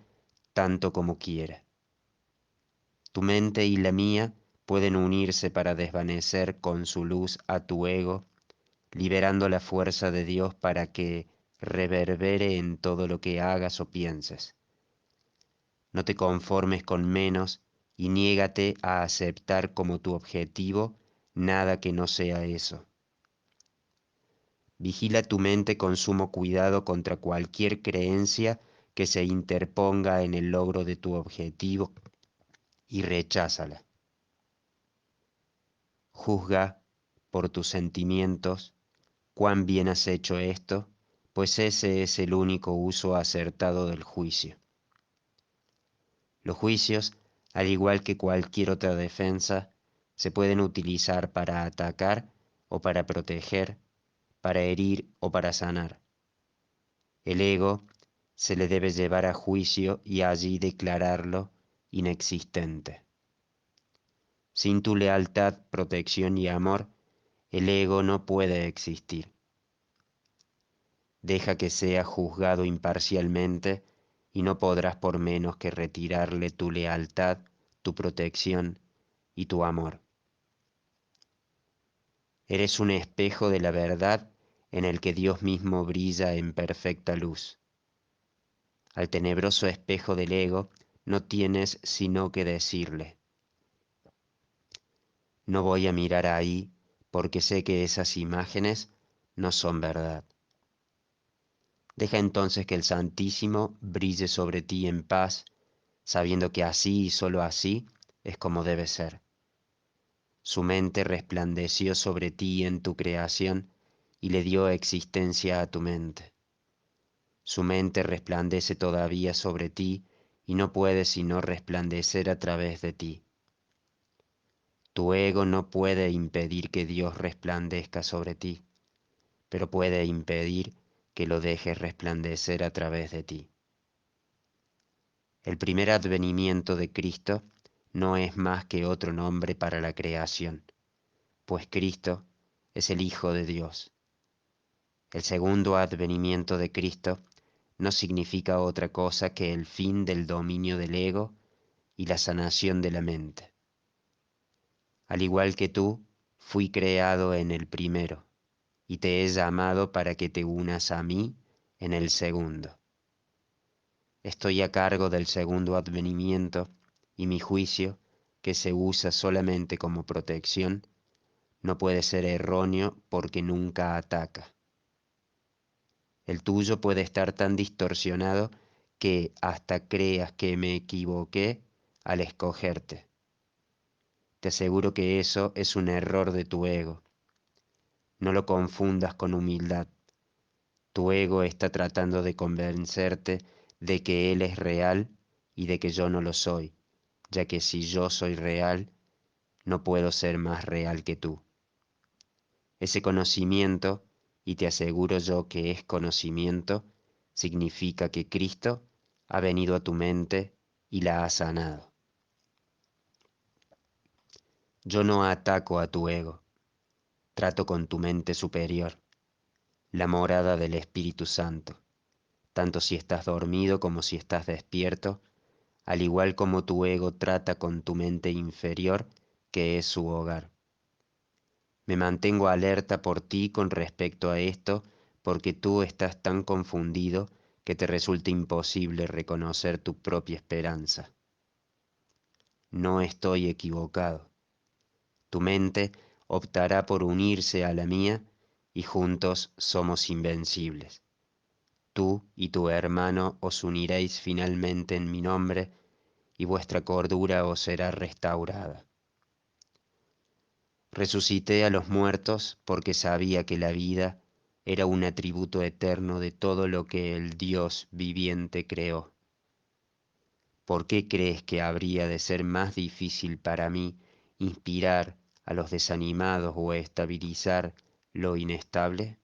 tanto como quiera. Tu mente y la mía pueden unirse para desvanecer con su luz a tu ego, liberando la fuerza de Dios para que reverbere en todo lo que hagas o pienses. No te conformes con menos y niégate a aceptar como tu objetivo nada que no sea eso. Vigila tu mente con sumo cuidado contra cualquier creencia que se interponga en el logro de tu objetivo y recházala. Juzga por tus sentimientos cuán bien has hecho esto, pues ese es el único uso acertado del juicio. Los juicios, al igual que cualquier otra defensa, se pueden utilizar para atacar o para proteger, para herir o para sanar. El ego se le debe llevar a juicio y allí declararlo inexistente. Sin tu lealtad, protección y amor, el ego no puede existir. Deja que sea juzgado imparcialmente y no podrás por menos que retirarle tu lealtad, tu protección y tu amor. Eres un espejo de la verdad en el que Dios mismo brilla en perfecta luz. Al tenebroso espejo del ego no tienes sino que decirle: no voy a mirar ahí porque sé que esas imágenes no son verdad. Deja entonces que el Santísimo brille sobre ti en paz, sabiendo que así y sólo así es como debe ser. Su mente resplandeció sobre ti en tu creación y le dio existencia a tu mente. Su mente resplandece todavía sobre ti y no puede sino resplandecer a través de ti. Tu ego no puede impedir que Dios resplandezca sobre ti, pero puede impedir que lo dejes resplandecer a través de ti. El primer advenimiento de Cristo no es más que otro nombre para la creación, pues Cristo es el Hijo de Dios. El segundo advenimiento de Cristo no significa otra cosa que el fin del dominio del ego y la sanación de la mente. Al igual que tú, fui creado en el primero, y te he llamado para que te unas a mí en el segundo. Estoy a cargo del segundo advenimiento, y mi juicio, que se usa solamente como protección, no puede ser erróneo porque nunca ataca. El tuyo puede estar tan distorsionado que hasta creas que me equivoqué al escogerte. Te aseguro que eso es un error de tu ego. No lo confundas con humildad. Tu ego está tratando de convencerte de que él es real y de que yo no lo soy, ya que si yo soy real, no puedo ser más real que tú. Ese conocimiento, y te aseguro yo que es conocimiento, significa que Cristo ha venido a tu mente y la ha sanado. Yo no ataco a tu ego, trato con tu mente superior, la morada del Espíritu Santo, tanto si estás dormido como si estás despierto, al igual como tu ego trata con tu mente inferior, que es su hogar. Me mantengo alerta por ti con respecto a esto, porque tú estás tan confundido que te resulta imposible reconocer tu propia esperanza. No estoy equivocado. Tu mente optará por unirse a la mía y juntos somos invencibles. Tú y tu hermano os uniréis finalmente en mi nombre y vuestra cordura os será restaurada. Resucité a los muertos porque sabía que la vida era un atributo eterno de todo lo que el Dios viviente creó. ¿Por qué crees que habría de ser más difícil para mí inspirar a los desanimados o estabilizar lo inestable?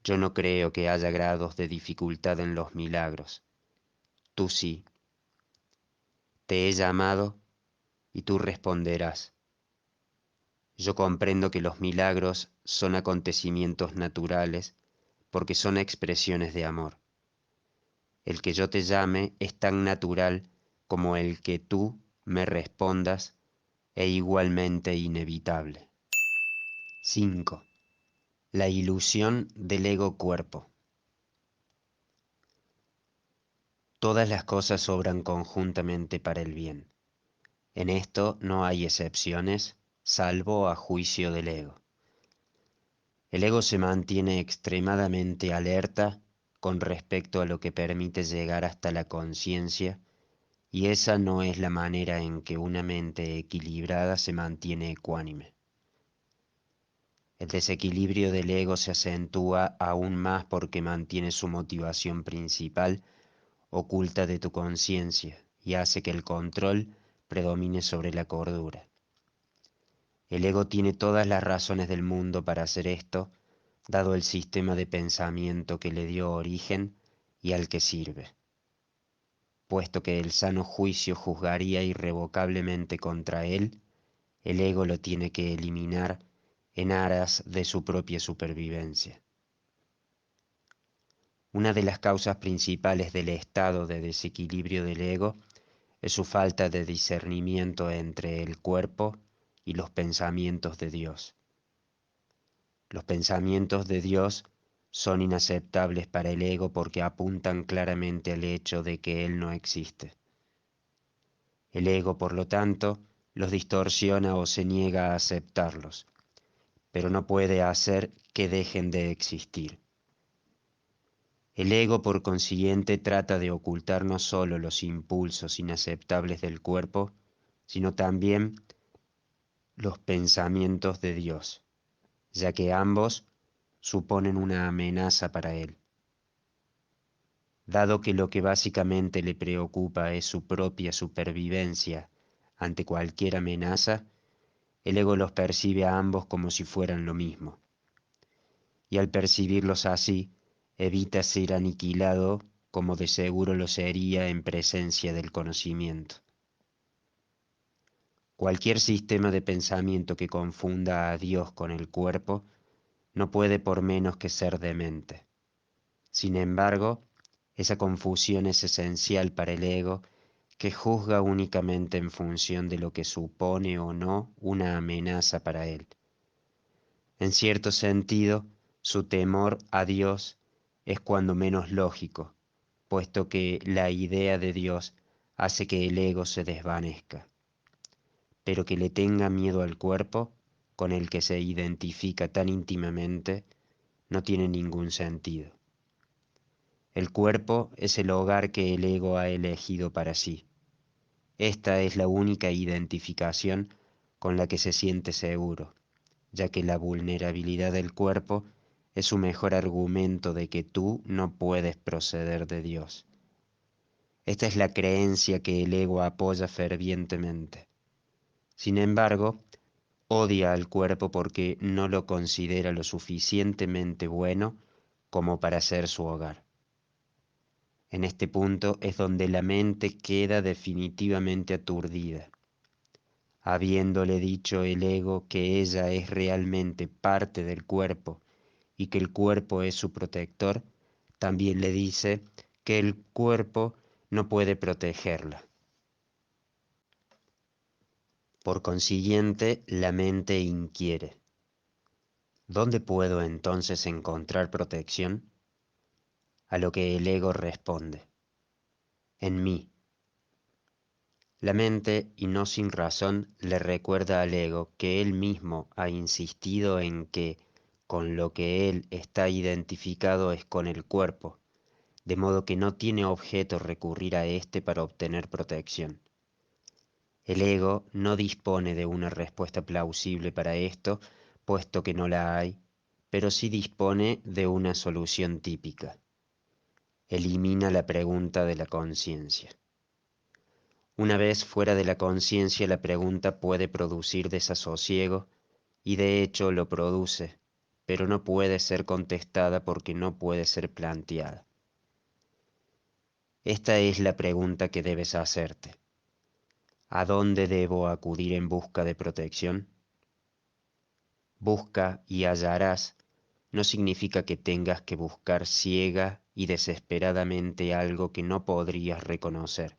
Yo no creo que haya grados de dificultad en los milagros. Tú sí. Te he llamado y tú responderás. Yo comprendo que los milagros son acontecimientos naturales porque son expresiones de amor. El que yo te llame es tan natural como el que tú me respondas e igualmente inevitable. 5. La ilusión del ego-cuerpo. Todas las cosas obran conjuntamente para el bien. En esto no hay excepciones, salvo a juicio del ego. El ego se mantiene extremadamente alerta con respecto a lo que permite llegar hasta la conciencia, y esa no es la manera en que una mente equilibrada se mantiene ecuánime. El desequilibrio del ego se acentúa aún más porque mantiene su motivación principal oculta de tu conciencia y hace que el control predomine sobre la cordura. El ego tiene todas las razones del mundo para hacer esto, dado el sistema de pensamiento que le dio origen y al que sirve, puesto que el sano juicio juzgaría irrevocablemente contra él, el ego lo tiene que eliminar en aras de su propia supervivencia. Una de las causas principales del estado de desequilibrio del ego es su falta de discernimiento entre el cuerpo y los pensamientos de Dios. Los pensamientos de Dios son inaceptables para el ego porque apuntan claramente al hecho de que Él no existe. El ego, por lo tanto, los distorsiona o se niega a aceptarlos, pero no puede hacer que dejen de existir. El ego, por consiguiente, trata de ocultar no solo los impulsos inaceptables del cuerpo, sino también los pensamientos de Dios, ya que ambos suponen una amenaza para él. Dado que lo que básicamente le preocupa es su propia supervivencia ante cualquier amenaza, el ego los percibe a ambos como si fueran lo mismo. Y al percibirlos así, evita ser aniquilado como de seguro lo sería en presencia del conocimiento. Cualquier sistema de pensamiento que confunda a Dios con el cuerpo no puede por menos que ser demente. Sin embargo, esa confusión es esencial para el ego, que juzga únicamente en función de lo que supone o no una amenaza para él. En cierto sentido, su temor a Dios es cuando menos lógico, puesto que la idea de Dios hace que el ego se desvanezca. Pero que le tenga miedo al cuerpo, con el que se identifica tan íntimamente, no tiene ningún sentido. El cuerpo es el hogar que el ego ha elegido para sí. Esta es la única identificación con la que se siente seguro, ya que la vulnerabilidad del cuerpo es su mejor argumento de que tú no puedes proceder de Dios. Esta es la creencia que el ego apoya fervientemente. Sin embargo, odia al cuerpo porque no lo considera lo suficientemente bueno como para ser su hogar. En este punto es donde la mente queda definitivamente aturdida. Habiéndole dicho el ego que ella es realmente parte del cuerpo y que el cuerpo es su protector, también le dice que el cuerpo no puede protegerla. Por consiguiente, la mente inquiere. ¿Dónde puedo entonces encontrar protección? A lo que el ego responde: en mí. La mente, y no sin razón, le recuerda al ego que él mismo ha insistido en que con lo que él está identificado es con el cuerpo, de modo que no tiene objeto recurrir a éste para obtener protección. El ego no dispone de una respuesta plausible para esto, puesto que no la hay, pero sí dispone de una solución típica. Elimina la pregunta de la conciencia. Una vez fuera de la conciencia, la pregunta puede producir desasosiego, y de hecho lo produce, pero no puede ser contestada porque no puede ser planteada. Esta es la pregunta que debes hacerte. ¿A dónde debo acudir en busca de protección? Busca y hallarás no significa que tengas que buscar ciega y desesperadamente algo que no podrías reconocer.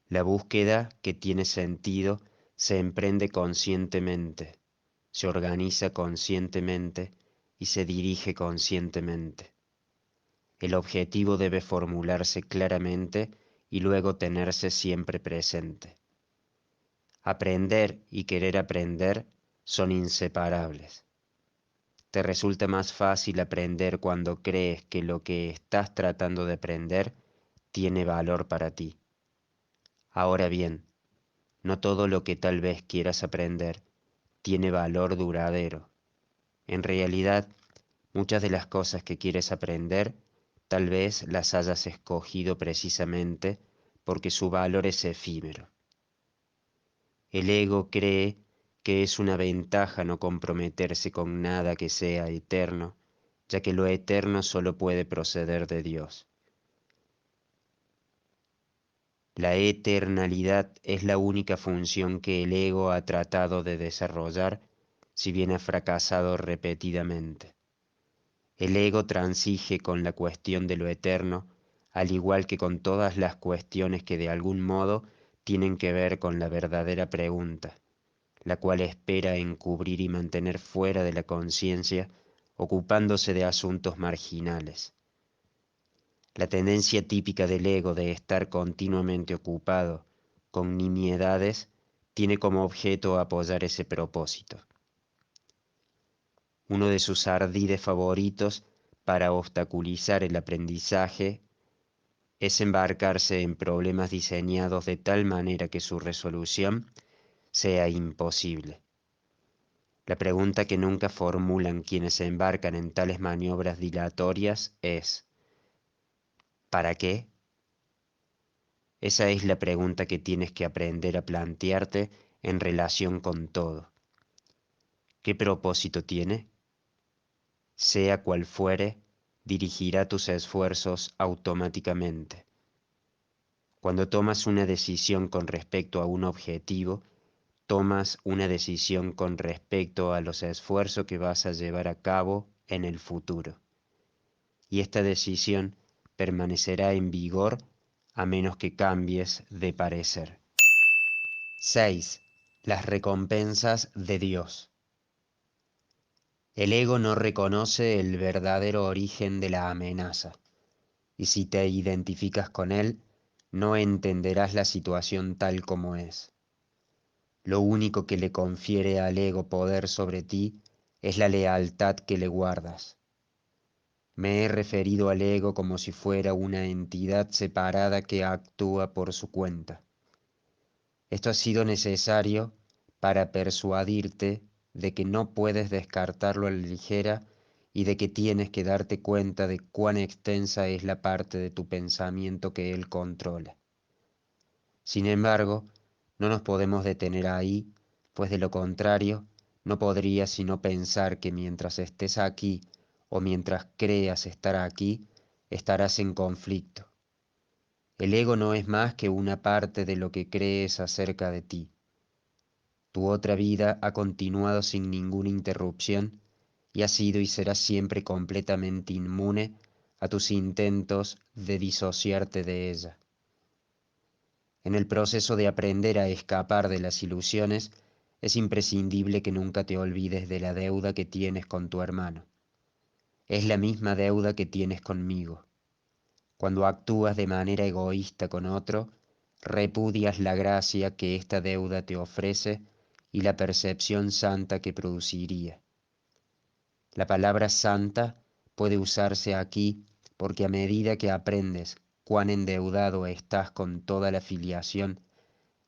La búsqueda que tiene sentido se emprende conscientemente, se organiza conscientemente y se dirige conscientemente. El objetivo debe formularse claramente y luego tenerse siempre presente. Aprender y querer aprender son inseparables. Te resulta más fácil aprender cuando crees que lo que estás tratando de aprender tiene valor para ti. Ahora bien, no todo lo que tal vez quieras aprender tiene valor duradero. En realidad, muchas de las cosas que quieres aprender tal vez las hayas escogido precisamente porque su valor es efímero. El ego cree que es una ventaja no comprometerse con nada que sea eterno, ya que lo eterno solo puede proceder de Dios. La eternalidad es la única función que el ego ha tratado de desarrollar, si bien ha fracasado repetidamente. El ego transige con la cuestión de lo eterno, al igual que con todas las cuestiones que de algún modo tienen que ver con la verdadera pregunta, la cual espera encubrir y mantener fuera de la conciencia, ocupándose de asuntos marginales. La tendencia típica del ego de estar continuamente ocupado con nimiedades tiene como objeto apoyar ese propósito. Uno de sus ardides favoritos para obstaculizar el aprendizaje es embarcarse en problemas diseñados de tal manera que su resolución sea imposible. La pregunta que nunca formulan quienes se embarcan en tales maniobras dilatorias es ¿para qué? Esa es la pregunta que tienes que aprender a plantearte en relación con todo. ¿Qué propósito tiene? Sea cual fuere, dirigirá tus esfuerzos automáticamente. Cuando tomas una decisión con respecto a un objetivo, tomas una decisión con respecto a los esfuerzos que vas a llevar a cabo en el futuro. Y esta decisión permanecerá en vigor a menos que cambies de parecer. 6. Las recompensas de Dios. El ego no reconoce el verdadero origen de la amenaza, y si te identificas con él, no entenderás la situación tal como es. Lo único que le confiere al ego poder sobre ti es la lealtad que le guardas. Me he referido al ego como si fuera una entidad separada que actúa por su cuenta. Esto ha sido necesario para persuadirte de que no puedes descartarlo a la ligera y de que tienes que darte cuenta de cuán extensa es la parte de tu pensamiento que él controla. Sin embargo, no nos podemos detener ahí, pues de lo contrario, no podrías sino pensar que mientras estés aquí o mientras creas estar aquí, estarás en conflicto. El ego no es más que una parte de lo que crees acerca de ti. Tu otra vida ha continuado sin ninguna interrupción y ha sido y será siempre completamente inmune a tus intentos de disociarte de ella. En el proceso de aprender a escapar de las ilusiones, es imprescindible que nunca te olvides de la deuda que tienes con tu hermano. Es la misma deuda que tienes conmigo. Cuando actúas de manera egoísta con otro, repudias la gracia que esta deuda te ofrece y la percepción santa que produciría. La palabra santa puede usarse aquí porque a medida que aprendes cuán endeudado estás con toda la filiación,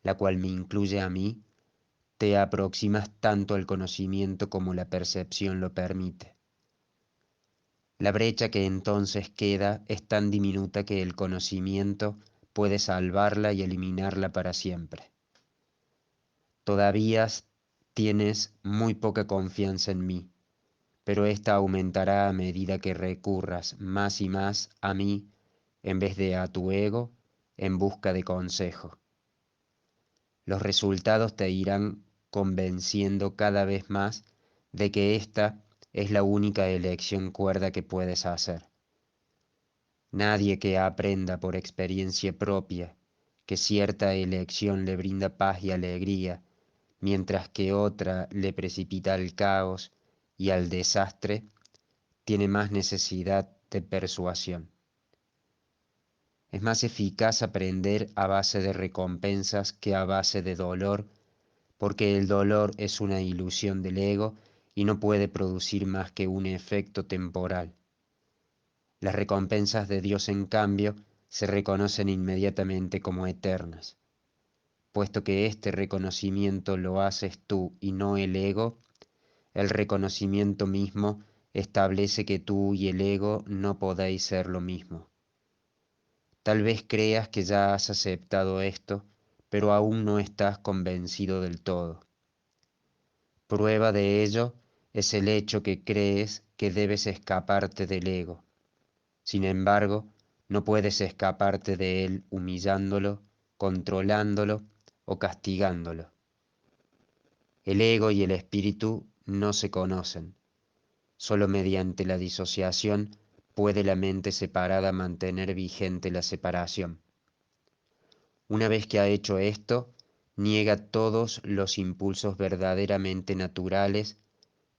la cual me incluye a mí, te aproximas tanto al conocimiento como la percepción lo permite. La brecha que entonces queda es tan diminuta que el conocimiento puede salvarla y eliminarla para siempre. Todavía tienes muy poca confianza en mí, pero esta aumentará a medida que recurras más y más a mí en vez de a tu ego en busca de consejo. Los resultados te irán convenciendo cada vez más de que esta es la única elección cuerda que puedes hacer. Nadie que aprenda por experiencia propia que cierta elección le brinda paz y alegría, mientras que otra le precipita al caos y al desastre, tiene más necesidad de persuasión. Es más eficaz aprender a base de recompensas que a base de dolor, porque el dolor es una ilusión del ego y no puede producir más que un efecto temporal. Las recompensas de Dios, en cambio, se reconocen inmediatamente como eternas. Puesto que este reconocimiento lo haces tú y no el ego, el reconocimiento mismo establece que tú y el ego no podéis ser lo mismo. Tal vez creas que ya has aceptado esto, pero aún no estás convencido del todo. Prueba de ello es el hecho que crees que debes escaparte del ego. Sin embargo, no puedes escaparte de él humillándolo, controlándolo o castigándolo. El ego y el espíritu no se conocen. Solo mediante la disociación puede la mente separada mantener vigente la separación. Una vez que ha hecho esto, niega todos los impulsos verdaderamente naturales,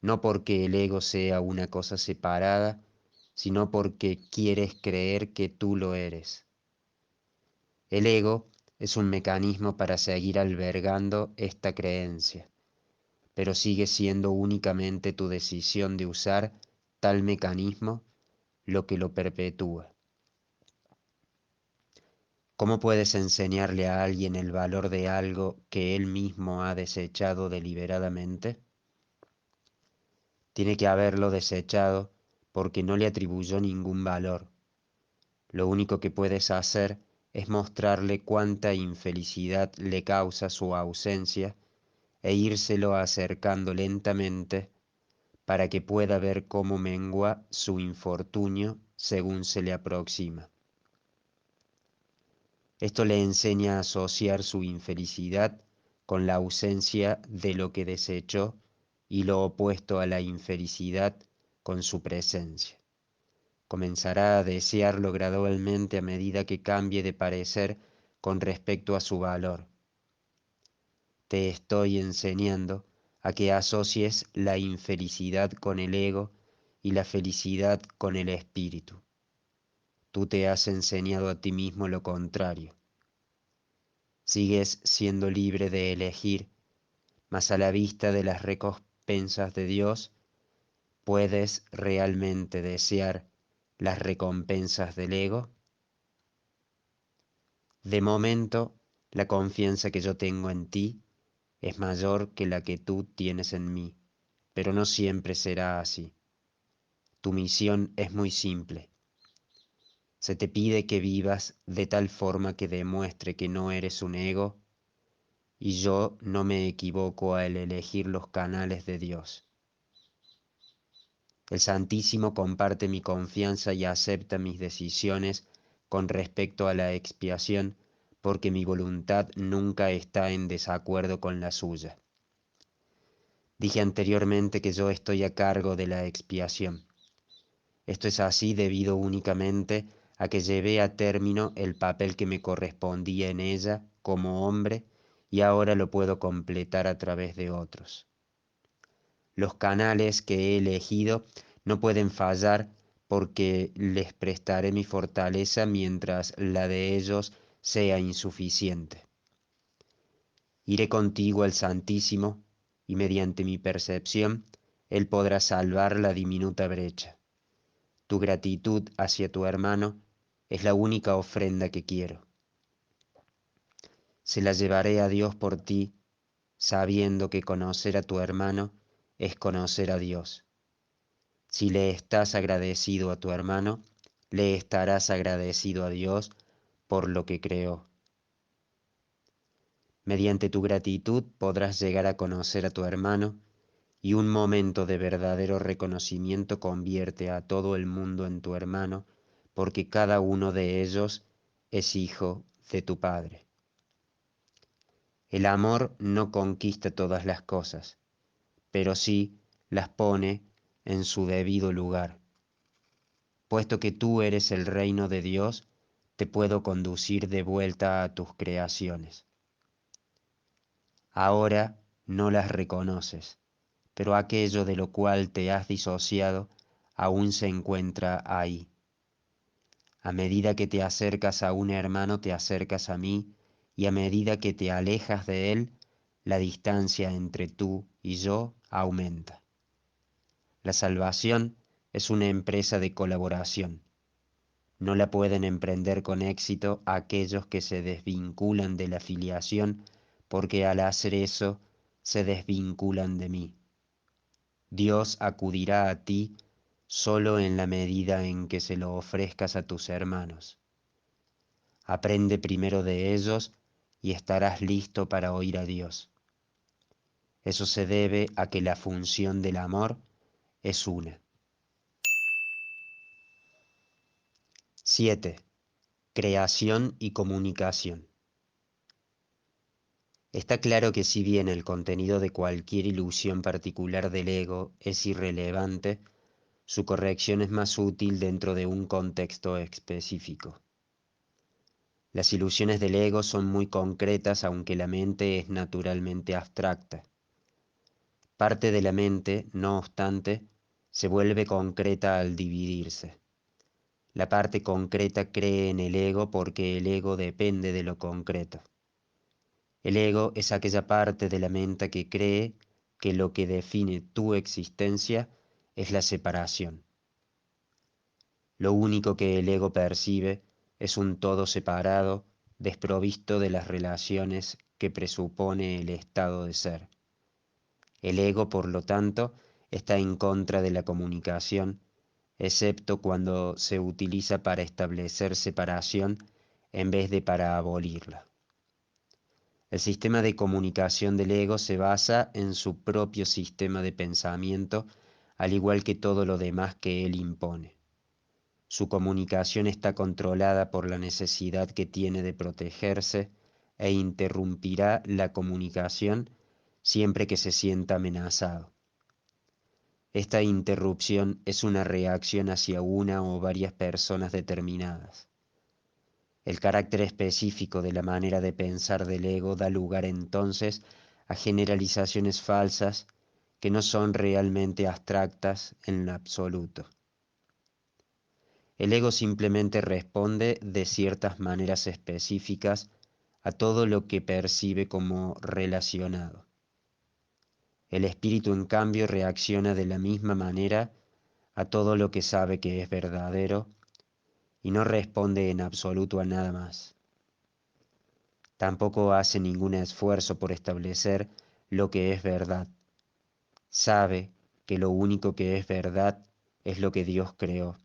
no porque el ego sea una cosa separada, sino porque quieres creer que tú lo eres. El ego es un mecanismo para seguir albergando esta creencia, pero sigue siendo únicamente tu decisión de usar tal mecanismo lo que lo perpetúa. ¿Cómo puedes enseñarle a alguien el valor de algo que él mismo ha desechado deliberadamente? Tiene que haberlo desechado porque no le atribuyó ningún valor. Lo único que puedes hacer es mostrarle cuánta infelicidad le causa su ausencia e írselo acercando lentamente para que pueda ver cómo mengua su infortunio según se le aproxima. Esto le enseña a asociar su infelicidad con la ausencia de lo que desechó y lo opuesto a la infelicidad con su presencia. Comenzará a desearlo gradualmente a medida que cambie de parecer con respecto a su valor. Te estoy enseñando a que asocies la infelicidad con el ego y la felicidad con el espíritu. Tú te has enseñado a ti mismo lo contrario. Sigues siendo libre de elegir, mas a la vista de las recompensas de Dios, ¿puedes realmente desear las recompensas del ego? De momento, la confianza que yo tengo en ti es mayor que la que tú tienes en mí, pero no siempre será así. Tu misión es muy simple. Se te pide que vivas de tal forma que demuestre que no eres un ego, y yo no me equivoco al elegir los canales de Dios. El Santísimo comparte mi confianza y acepta mis decisiones con respecto a la expiación, porque mi voluntad nunca está en desacuerdo con la suya. Dije anteriormente que yo estoy a cargo de la expiación. Esto es así debido únicamente a que llevé a término el papel que me correspondía en ella como hombre y ahora lo puedo completar a través de otros. Los canales que he elegido no pueden fallar porque les prestaré mi fortaleza mientras la de ellos sea insuficiente. Iré contigo al Santísimo y mediante mi percepción Él podrá salvar la diminuta brecha. Tu gratitud hacia tu hermano es la única ofrenda que quiero. Se la llevaré a Dios por ti, sabiendo que conocer a tu hermano es conocer a Dios. Si le estás agradecido a tu hermano, le estarás agradecido a Dios por lo que creó. Mediante tu gratitud podrás llegar a conocer a tu hermano, y un momento de verdadero reconocimiento convierte a todo el mundo en tu hermano, porque cada uno de ellos es hijo de tu Padre. El amor no conquista todas las cosas, pero sí las pone en su debido lugar. Puesto que tú eres el reino de Dios, te puedo conducir de vuelta a tus creaciones. Ahora no las reconoces, pero aquello de lo cual te has disociado aún se encuentra ahí. A medida que te acercas a un hermano, te acercas a mí, y a medida que te alejas de él, la distancia entre tú y yo aumenta. La salvación es una empresa de colaboración. No la pueden emprender con éxito aquellos que se desvinculan de la filiación, porque al hacer eso se desvinculan de mí. Dios acudirá a ti solo en la medida en que se lo ofrezcas a tus hermanos. Aprende primero de ellos y estarás listo para oír a Dios. Eso se debe a que la función del amor es una. 7. Creación y comunicación. Está claro que si bien el contenido de cualquier ilusión particular del ego es irrelevante, su corrección es más útil dentro de un contexto específico. Las ilusiones del ego son muy concretas, aunque la mente es naturalmente abstracta. Parte de la mente, no obstante, se vuelve concreta al dividirse. La parte concreta cree en el ego porque el ego depende de lo concreto. El ego es aquella parte de la mente que cree que lo que define tu existencia es la separación. Lo único que el ego percibe es un todo separado, desprovisto de las relaciones que presupone el estado de ser. El ego, por lo tanto, está en contra de la comunicación, excepto cuando se utiliza para establecer separación en vez de para abolirla. El sistema de comunicación del ego se basa en su propio sistema de pensamiento, al igual que todo lo demás que él impone. Su comunicación está controlada por la necesidad que tiene de protegerse e interrumpirá la comunicación siempre que se sienta amenazado. Esta interrupción es una reacción hacia una o varias personas determinadas. El carácter específico de la manera de pensar del ego da lugar entonces a generalizaciones falsas que no son realmente abstractas en lo absoluto. El ego simplemente responde de ciertas maneras específicas a todo lo que percibe como relacionado. El espíritu, en cambio, reacciona de la misma manera a todo lo que sabe que es verdadero y no responde en absoluto a nada más. Tampoco hace ningún esfuerzo por establecer lo que es verdad. Sabe que lo único que es verdad es lo que Dios creó.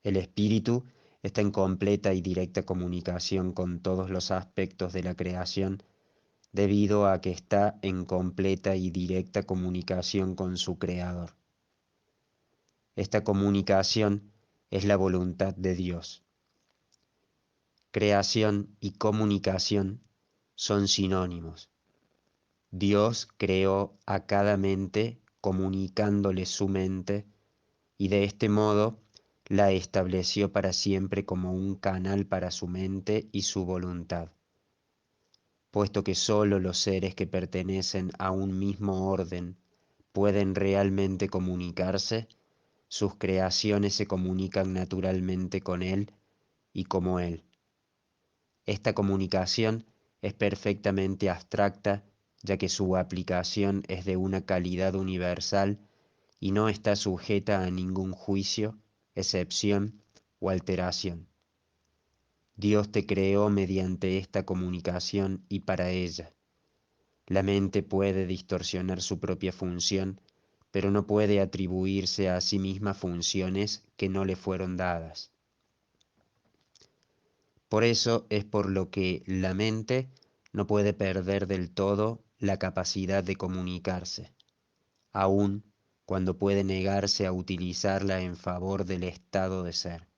El espíritu está en completa y directa comunicación con todos los aspectos de la creación, debido a que está en completa y directa comunicación con su creador. Esta comunicación es la voluntad de Dios. Creación y comunicación son sinónimos. Dios creó a cada mente comunicándole su mente y de este modo la estableció para siempre como un canal para su mente y su voluntad. Puesto que sólo los seres que pertenecen a un mismo orden pueden realmente comunicarse, sus creaciones se comunican naturalmente con Él y como Él. Esta comunicación es perfectamente abstracta, ya que su aplicación es de una calidad universal y no está sujeta a ningún juicio, excepción o alteración. Dios te creó mediante esta comunicación y para ella. La mente puede distorsionar su propia función, pero no puede atribuirse a sí misma funciones que no le fueron dadas. Por eso es por lo que la mente no puede perder del todo la capacidad de comunicarse, aun cuando puede negarse a utilizarla en favor del estado de ser.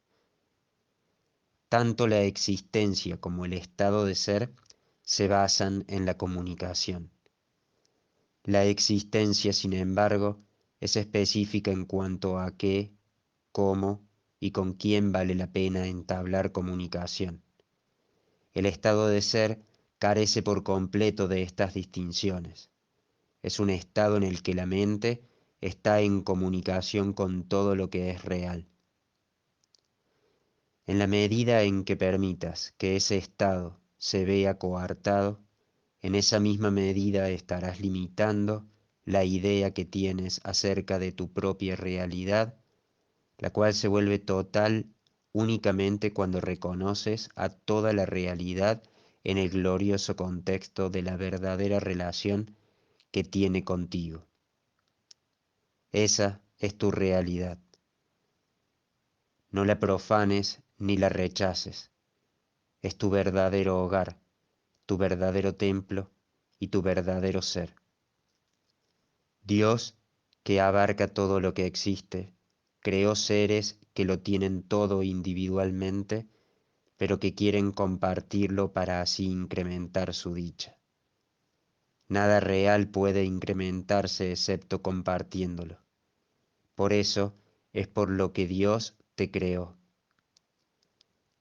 Tanto la existencia como el estado de ser se basan en la comunicación. La existencia, sin embargo, es específica en cuanto a qué, cómo y con quién vale la pena entablar comunicación. El estado de ser carece por completo de estas distinciones. Es un estado en el que la mente está en comunicación con todo lo que es real. En la medida en que permitas que ese estado se vea coartado, en esa misma medida estarás limitando la idea que tienes acerca de tu propia realidad, la cual se vuelve total únicamente cuando reconoces a toda la realidad en el glorioso contexto de la verdadera relación que tiene contigo. Esa es tu realidad. No la profanes ni la rechaces. Es tu verdadero hogar, tu verdadero templo y tu verdadero ser. Dios, que abarca todo lo que existe, creó seres que lo tienen todo individualmente, pero que quieren compartirlo para así incrementar su dicha. Nada real puede incrementarse excepto compartiéndolo. Por eso es por lo que Dios te creó.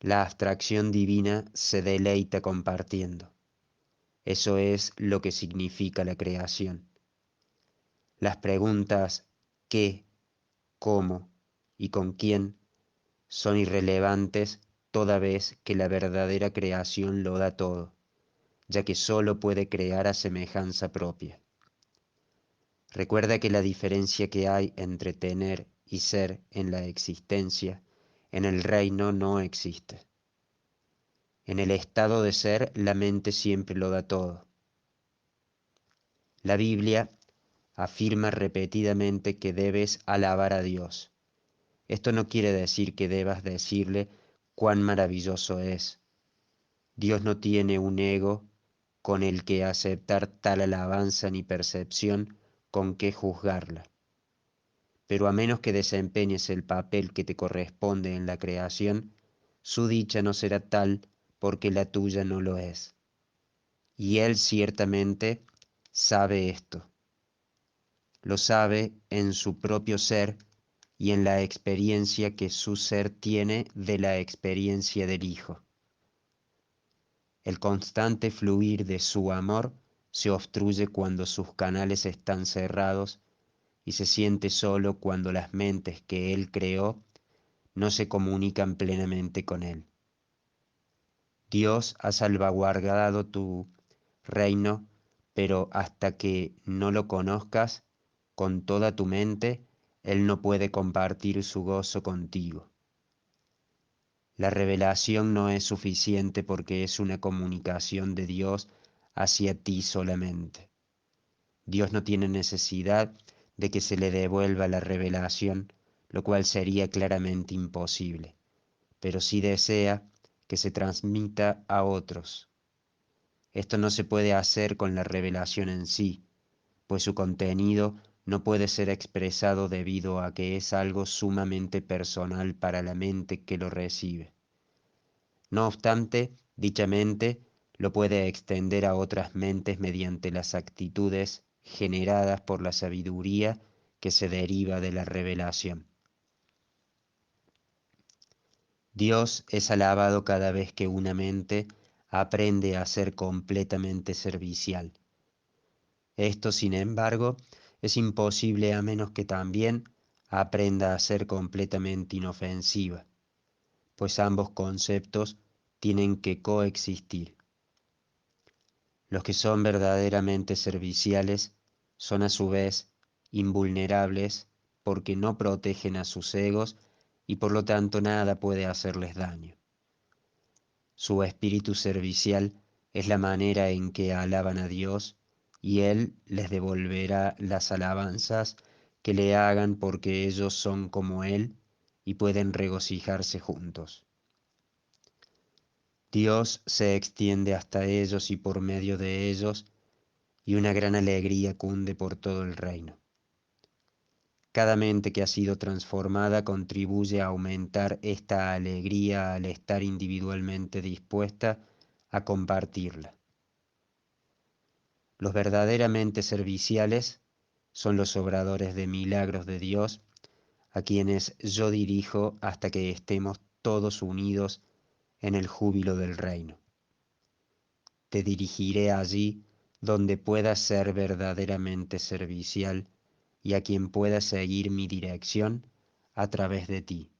La abstracción divina se deleita compartiendo. Eso es lo que significa la creación. Las preguntas ¿qué, cómo y con quién son irrelevantes toda vez que la verdadera creación lo da todo, ya que sólo puede crear a semejanza propia. Recuerda que la diferencia que hay entre tener y ser en la existencia, en el reino no existe. En el estado de ser, la mente siempre lo da todo. La Biblia afirma repetidamente que debes alabar a Dios. Esto no quiere decir que debas decirle cuán maravilloso es. Dios no tiene un ego con el que aceptar tal alabanza ni percepción con que juzgarla. Pero a menos que desempeñes el papel que te corresponde en la creación, su dicha no será tal porque la tuya no lo es. Y Él ciertamente sabe esto. Lo sabe en su propio ser y en la experiencia que su ser tiene de la experiencia del Hijo. El constante fluir de su amor se obstruye cuando sus canales están cerrados y se siente solo cuando las mentes que Él creó no se comunican plenamente con Él. Dios ha salvaguardado tu reino, pero hasta que no lo conozcas con toda tu mente, Él no puede compartir su gozo contigo. La revelación no es suficiente porque es una comunicación de Dios hacia ti solamente. Dios no tiene necesidad de que se le devuelva la revelación, lo cual sería claramente imposible, pero sí desea que se transmita a otros. Esto no se puede hacer con la revelación en sí, pues su contenido no puede ser expresado debido a que es algo sumamente personal para la mente que lo recibe. No obstante, dicha mente lo puede extender a otras mentes mediante las actitudes generadas por la sabiduría que se deriva de la revelación. Dios es alabado cada vez que una mente aprende a ser completamente servicial. Esto, sin embargo, es imposible a menos que también aprenda a ser completamente inofensiva, pues ambos conceptos tienen que coexistir. Los que son verdaderamente serviciales son a su vez invulnerables porque no protegen a sus egos y por lo tanto nada puede hacerles daño. Su espíritu servicial es la manera en que alaban a Dios, y Él les devolverá las alabanzas que le hagan porque ellos son como Él y pueden regocijarse juntos. Dios se extiende hasta ellos y por medio de ellos, y una gran alegría cunde por todo el reino. Cada mente que ha sido transformada contribuye a aumentar esta alegría al estar individualmente dispuesta a compartirla. Los verdaderamente serviciales son los obradores de milagros de Dios, a quienes yo dirijo hasta que estemos todos unidos en el júbilo del reino. Te dirigiré allí donde puedas ser verdaderamente servicial y a quien pueda seguir mi dirección a través de ti.